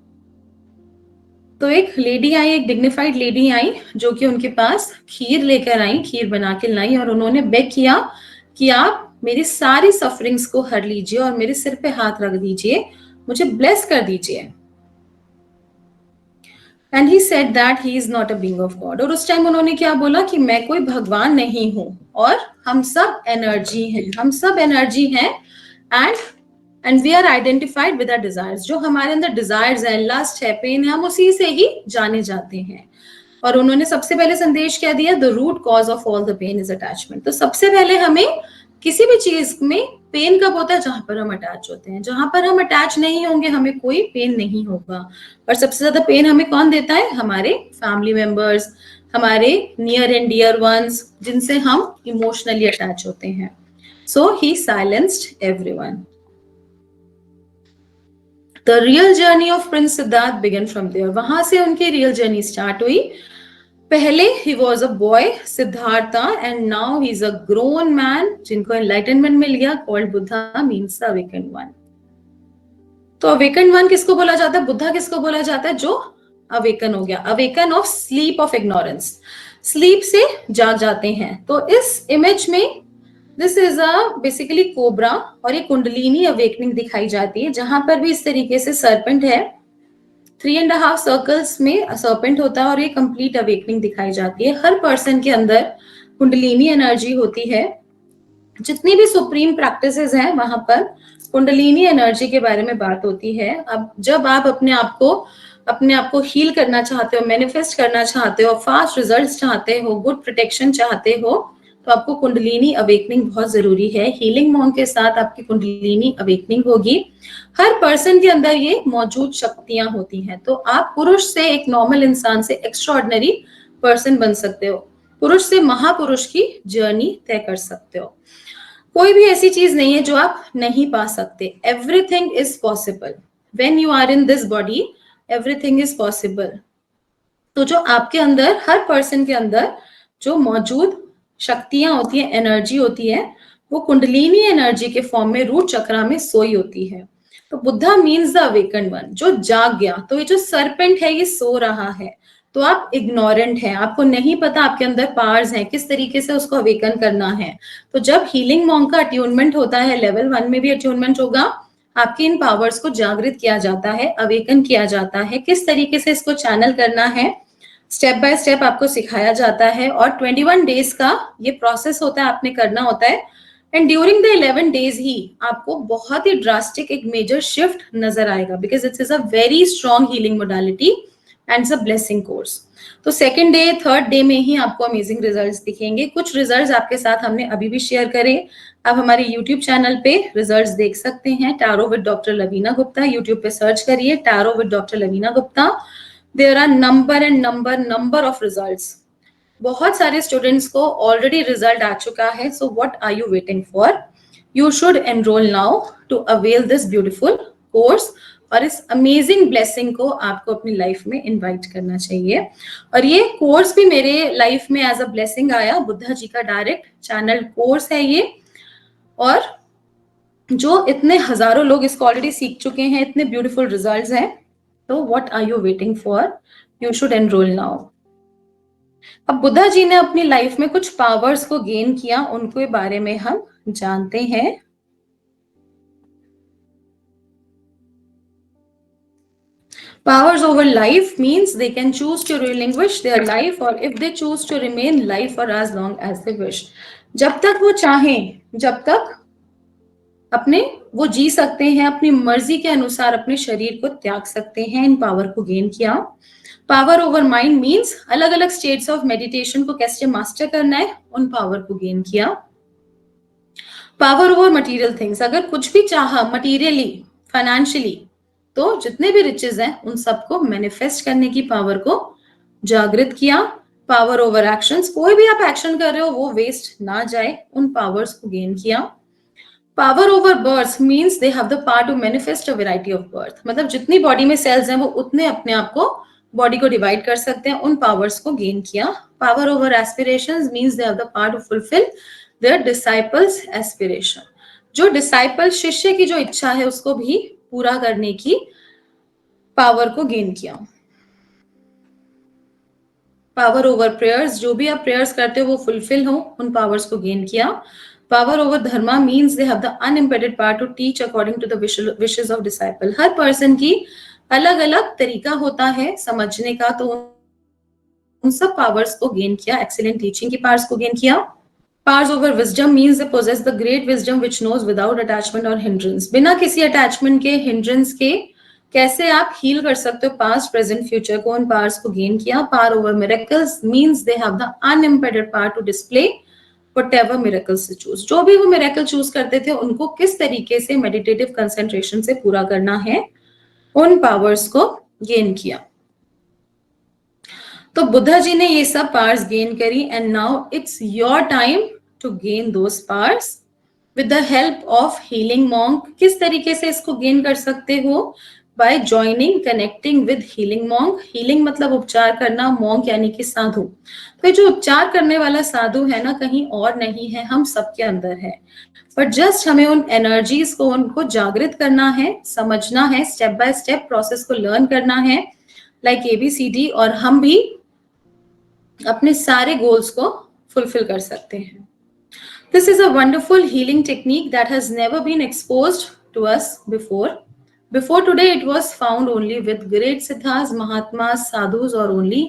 तो एक लेडी आई, एक डिग्निफाइड लेडी आई जो कि उनके पास खीर लेकर आई, खीर बना के लाई और उन्होंने बेग किया कि आप मेरी सारी सफरिंग्स को हर लीजिए और मेरे सिर पे हाथ रख दीजिए, मुझे ब्लेस कर दीजिए. And he said that he is not a being of God. और उस टाइम उन्होंने क्या बोला कि मैं कोई भगवान नहीं हूं और हम सब एनर्जी हैं, हम सब एनर्जी हैं. And we are identified with our desires. जो हमारे अंदर डिजायर्स है, लस्ट है, पेन है, हम उसी से ही जाने जाते हैं. और उन्होंने सबसे पहले संदेश क्या दिया? The root cause of all the pain is attachment. तो सबसे पहले हमें किसी भी चीज में पेन कब होता है? जहां पर हम अटैच होते हैं. जहां पर हम अटैच नहीं होंगे हमें कोई पेन नहीं होगा. और सबसे ज्यादा पेन हमें कौन देता है? हमारे फैमिली मेंबर्स, हमारे नियर एंड डियर वंस, जिनसे हम इमोशनली अटैच होते हैं. So he silenced everyone. The real journey of Prince Siddharth began from there. वहां से उनकी real journey start हुई. पहले he was a boy, Siddhartha, and now he is a grown man जिनको enlightenment मिल गया, called Buddha, means the awakened one. तो awakened one किसको बोला जाता है? बुद्धा किसको बोला जाता है? जो awaken हो गया. Awaken of sleep of ignorance. Sleep से जाग जाते हैं. तो इस image में this is a basically cobra और एक कुंडलिनी अवेकनिंग दिखाई जाती है, जहां पर भी इस तरीके से सर्पेंट है. 3.5 सर्कल्स में सर्पेंट होता है और ये कंप्लीट अवेकनिंग दिखाई जाती है. हर पर्सन के अंदर कुंडलिनी एनर्जी होती है. जितनी भी सुप्रीम प्रैक्टिसेस हैं वहां पर कुंडलिनी एनर्जी के बारे में बात होती है. अब जब आप अपने आप को हील करना चाहते हो, मैनिफेस्ट करना चाहते हो, फास्ट रिजल्ट्स चाहते हो, गुड प्रोटेक्शन चाहते हो, तो आपको कुंडलिनी अवेकनिंग बहुत जरूरी है. हीलिंग मॉन्क के साथ आपकी कुंडलिनी अवेकनिंग होगी. हर पर्सन के अंदर ये मौजूद शक्तियां होती हैं. तो आप पुरुष से एक नॉर्मल इंसान से एक्स्ट्राऑर्डिनरी पर्सन बन सकते हो. पुरुष से महापुरुष की जर्नी तय कर सकते हो. कोई भी ऐसी चीज नहीं है जो आप नहीं पा सकते. Everything is possible when you are in this body. Everything is possible. तो जो आपके अंदर, हर पर्सन के अंदर जो मौजूद शक्तियां होती है, एनर्जी होती है, वो कुंडलिनी एनर्जी के फॉर्म में रूट चक्रा में सोई होती है. तो Buddha means the awakened one, जो जाग गया. तो ये जो सर्पेंट है ये सो रहा है, तो आप इग्नोरेंट हैं, आपको नहीं पता आपके अंदर पावर्स हैं, किस तरीके से उसको अवेकन करना है. तो जब हीलिंग मॉन्क का अट्यूनमेंट होता है, लेवल 1 में भी अट्यूनमेंट होगा, आपके इन पावर्स को जागृत किया जाता है, अवेकन किया जाता है. किस तरीके से इसको चैनल करना है स्टेप बाय स्टेप आपको सिखाया जाता है. और 21 डेज का ये प्रोसेस होता है, आपने करना होता है. एंड ड्यूरिंग द 11 डेज ही आपको बहुत ही ड्रास्टिक एक मेजर शिफ्ट नजर आएगा, because it's is a very strong healing modality and it's a blessing course. तो सेकेंड डे, थर्ड डे में ही आपको अमेजिंग रिजल्ट्स दिखेंगे. कुछ रिजल्ट्स आपके साथ हमने अभी भी शेयर करे. आप हमारे यूट्यूब चैनल पे रिजल्ट्स देख सकते हैं. Tarot with doctor Lavina Gupta, YouTube पे सर्च करिए tarot with doctor Lavina Gupta. There are number of results. बहुत सारे स्टूडेंट्स को ऑलरेडी रिजल्ट आ चुका है. So what are you waiting for? You should enroll now to avail this beautiful course. और इस अमेजिंग ब्लेसिंग को आपको अपनी लाइफ में इनवाइट करना चाहिए. और ये कोर्स भी मेरे लाइफ में एज अ ब्लेसिंग आया. बुद्धा जी का डायरेक्ट चैनल कोर्स है ये. और जो इतने हजारों लोग इसको ऑलरेडी सीख चुके हैं, इतने ब्यूटीफुल रिजल्ट्स हैं. तो what are you waiting for? You should enroll now. अब बुद्धा जी ने अपनी लाइफ में कुछ पावर्स को गेन किया, उनके बारे में हम जानते हैं. Powers over life means they can choose to relinquish their life or if they choose to remain life for as long as they wish. जब तक वो चाहें, जब तक अपने वो जी सकते हैं, अपनी मर्जी के अनुसार अपने शरीर को त्याग सकते हैं. इन पावर को गेन किया. पावर ओवर माइंड मींस अलग अलग स्टेट्स ऑफ मेडिटेशन को कैसे मास्टर करना है, उन पावर को गेन किया. पावर ओवर मटेरियल थिंग्स, अगर कुछ भी चाहा मटीरियली, फाइनेंशियली, तो जितने भी रिचेस हैं उन सबको मैनिफेस्ट करने की पावर को जागृत किया. पावर ओवर एक्शंस, कोई भी आप एक्शन कर रहे हो वो वेस्ट ना जाए, उन पावर्स को गेन किया. Power over birth means they have the power to manifest a variety of birth. मतलब जितनी बॉडी में सेल्स हैं वो उतने अपने आप को, बॉडी को डिवाइड कर सकते हैं, उन पावर्स को गेन किया. Power over aspirations means they have the power to fulfil their disciples aspiration. जो डिसाइपल, शिष्य की जो इच्छा है उसको भी पूरा करने की पावर को गेन किया. पावर ओवर प्रेयर्स, जो भी आप प्रेयर्स करते हो वो फुलफिल हो, उन पावर्स को गेन किया. Power over dharma means they have the unimpeded power to teach according to the wishes of disciple. हर पर्सन की अलग अलग तरीका होता है समझने का, तो उन सब पावर्स को गेन किया. एक्सीलेंट टीचिंग की पावर्स को गेन किया. Powers over wisdom means they possess the great wisdom which knows without attachment और हिंड्रेंस. बिना किसी अटैचमेंट के, हिंड्रेंस के कैसे आप हील कर सकते हो पास्ट, प्रेजेंट, फ्यूचर को, उन पावर्स को गेन किया. Power over miracles means they have the unimpeded power to display whatever miracles to choose. जो भी वो मिरेकल चूज करते थे उनको किस तरीके से मेडिटेटिव कंसंट्रेशन से पूरा करना है, उन पावर्स को गेन किया. तो बुद्धा जी ने ये सब पावर्स गेन करी. And now it's your time to gain those powers with the help of healing monk. किस तरीके से इसको गेन कर सकते हो? By joining connecting with healing monk. Healing मतलब उपचार करना, मॉन्क यानी कि साधु। तो ये जो उपचार करने वाला साधु है ना, कहीं और नहीं है, हम सबके अंदर है। बट जस्ट हमें उन एनर्जीज को, उनको जागृत करना है, समझना है, स्टेप बाय स्टेप प्रोसेस को लर्न करना है, लाइक ABCD, और हम भी अपने सारे गोल्स को फुलफिल कर सकते हैं। This is a wonderful healing technique that has never been exposed to us before. Before today, it was found only with great siddhas, mahatmas, sadhus, or only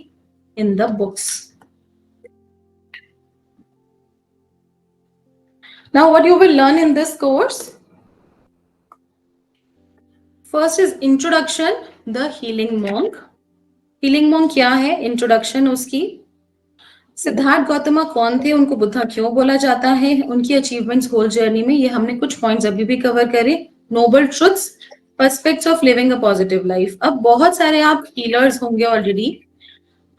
in the books. Now, what you will learn in this course? First is introduction, the healing monk. Healing monk क्या है? Introduction उसकी। सिद्धार्थ गौतम कौन थे, उनको बुद्धा क्यों बोला जाता है, उनकी अचीवमेंट्स होल जर्नी में, ये हमने कुछ पॉइंट्स अभी भी कवर करे। Noble truths, prospects of living a positive life. अब बहुत सारे आप हीलर्स होंगे ऑलरेडी,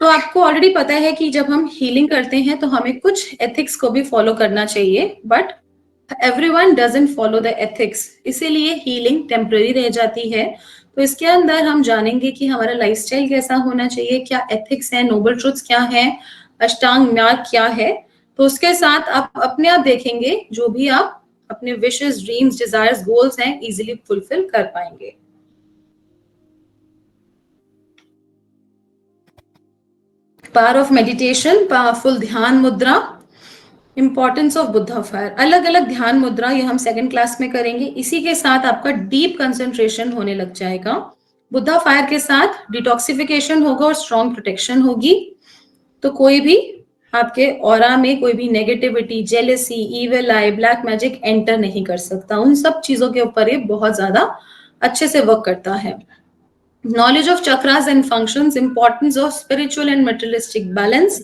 तो आपको ऑलरेडी पता है कि जब हम हीलिंग करते हैं तो हमें कुछ एथिक्स को भी फॉलो करना चाहिए, but everyone doesn't follow the ethics, इसीलिए हीलिंग टेम्पररी रह जाती है। तो इसके अंदर हम जानेंगे कि हमारा लाइफस्टाइल कैसा होना चाहिए, क्या एथिक्स है, नोबल ट्रुथ्स क्या है, अष्टांग मार्ग क्या है। तो उसके साथ आप अपने आप देखेंगे जो भी आप अपने विशेस, ड्रीम्स, डिजायर्स, गोल्स हैं, इजीली फुलफिल कर पाएंगे। पावर ऑफ मेडिटेशन, पावरफुल ध्यान मुद्रा, इंपॉर्टेंस ऑफ बुद्धा फायर। अलग अलग ध्यान मुद्रा ये हम सेकंड क्लास में करेंगे। इसी के साथ आपका डीप कंसंट्रेशन होने लग जाएगा। बुद्धा फायर के साथ डिटॉक्सिफिकेशन होगा और स्ट्रॉन्ग प्रोटेक्शन होगी। तो कोई भी आपके ऑरा में कोई भी नेगेटिविटी, जेलेसी, इविल आई, ब्लैक मैजिक एंटर नहीं कर सकता। उन सब चीजों के ऊपर ये बहुत ज्यादा अच्छे से वर्क करता है। Knowledge of chakras and functions, importance of spiritual and materialistic balance.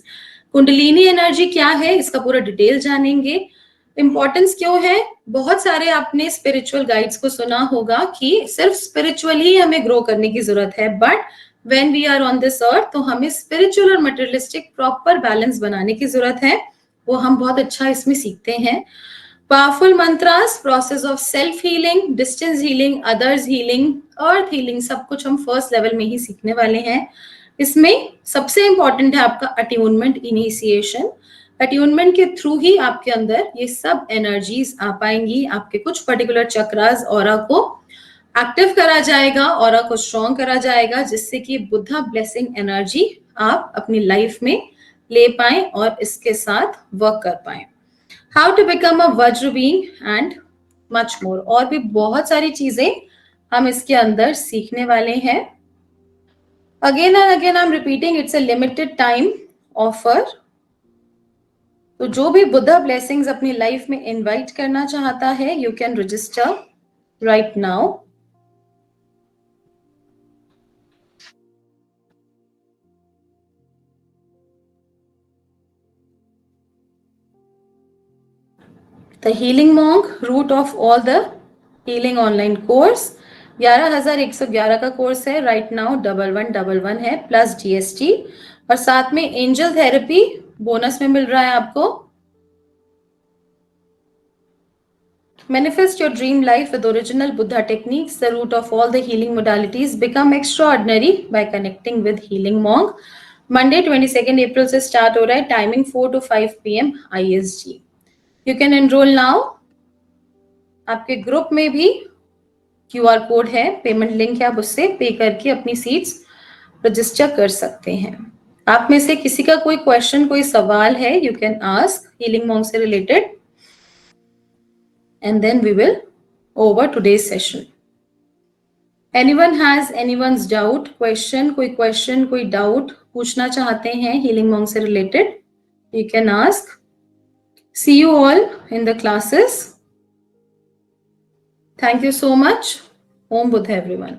Kundalini energy क्या है, इसका पूरा डिटेल जानेंगे। इंपॉर्टेंस क्यों है? बहुत सारे आपने स्पिरिचुअल गाइड्स को सुना होगा कि सिर्फ स्पिरिचुअली हमें ग्रो करने की जरूरत है, but when we are on this earth तो हमें spiritual और materialistic proper balance बनाने की जरूरत है। वो हम बहुत अच्छा इसमें सीखते हैं। Powerful mantras, process of self healing, distance healing, others healing, earth healing, सब कुछ हम फर्स्ट लेवल में ही सीखने वाले हैं। इसमें सबसे इंपॉर्टेंट है आपका अट्यूनमेंट, इनिशिएशन। अट्यूनमेंट के थ्रू ही आपके अंदर ये सब एनर्जीज आ पाएंगी। आपके कुछ पर्टिकुलर चक्रास, ऑरा को एक्टिव करा जाएगा, ऑरा को स्ट्रॉन्ग करा जाएगा, जिससे कि बुद्धा ब्लेसिंग एनर्जी आप अपनी लाइफ में ले पाएं और इसके साथ वर्क कर पाएं। हाउ टू बिकम अ वज्र बीइंग एंड मच मोर, और भी बहुत सारी चीजें हम इसके अंदर सीखने वाले हैं। Again and again I am repeating, it's a limited time offer. तो जो भी बुद्धा ब्लेसिंग्स अपनी लाइफ में इनवाइट करना चाहता है, you can register right now. The Healing Monk, root of all the healing online course, 11,111 का कोर्स है। राइट नाउ 1111 है प्लस GST, और साथ में एंजल थेरेपी बोनस में मिल रहा है आपको। Manifest your dream life with original Buddha techniques, the root of all the healing modalities. Become extraordinary by connecting with Healing Monk. Monday 22 April से स्टार्ट हो रहा है, timing 4 to 5 PM IST। You can enroll now. आपके ग्रुप में भी QR कोड है, पेमेंट लिंक है, आप उससे पे करके अपनी सीट्स रजिस्टर कर सकते हैं। आप में से किसी का कोई क्वेश्चन, कोई सवाल है, you can ask healing monk से related, and then we will over today's session. Anyone has anyone's doubt, question, कोई डाउट पूछना चाहते हैं हीलिंग मॉन्क से related, you can ask. See you all in the classes. Thank you so much. Om Buddha everyone.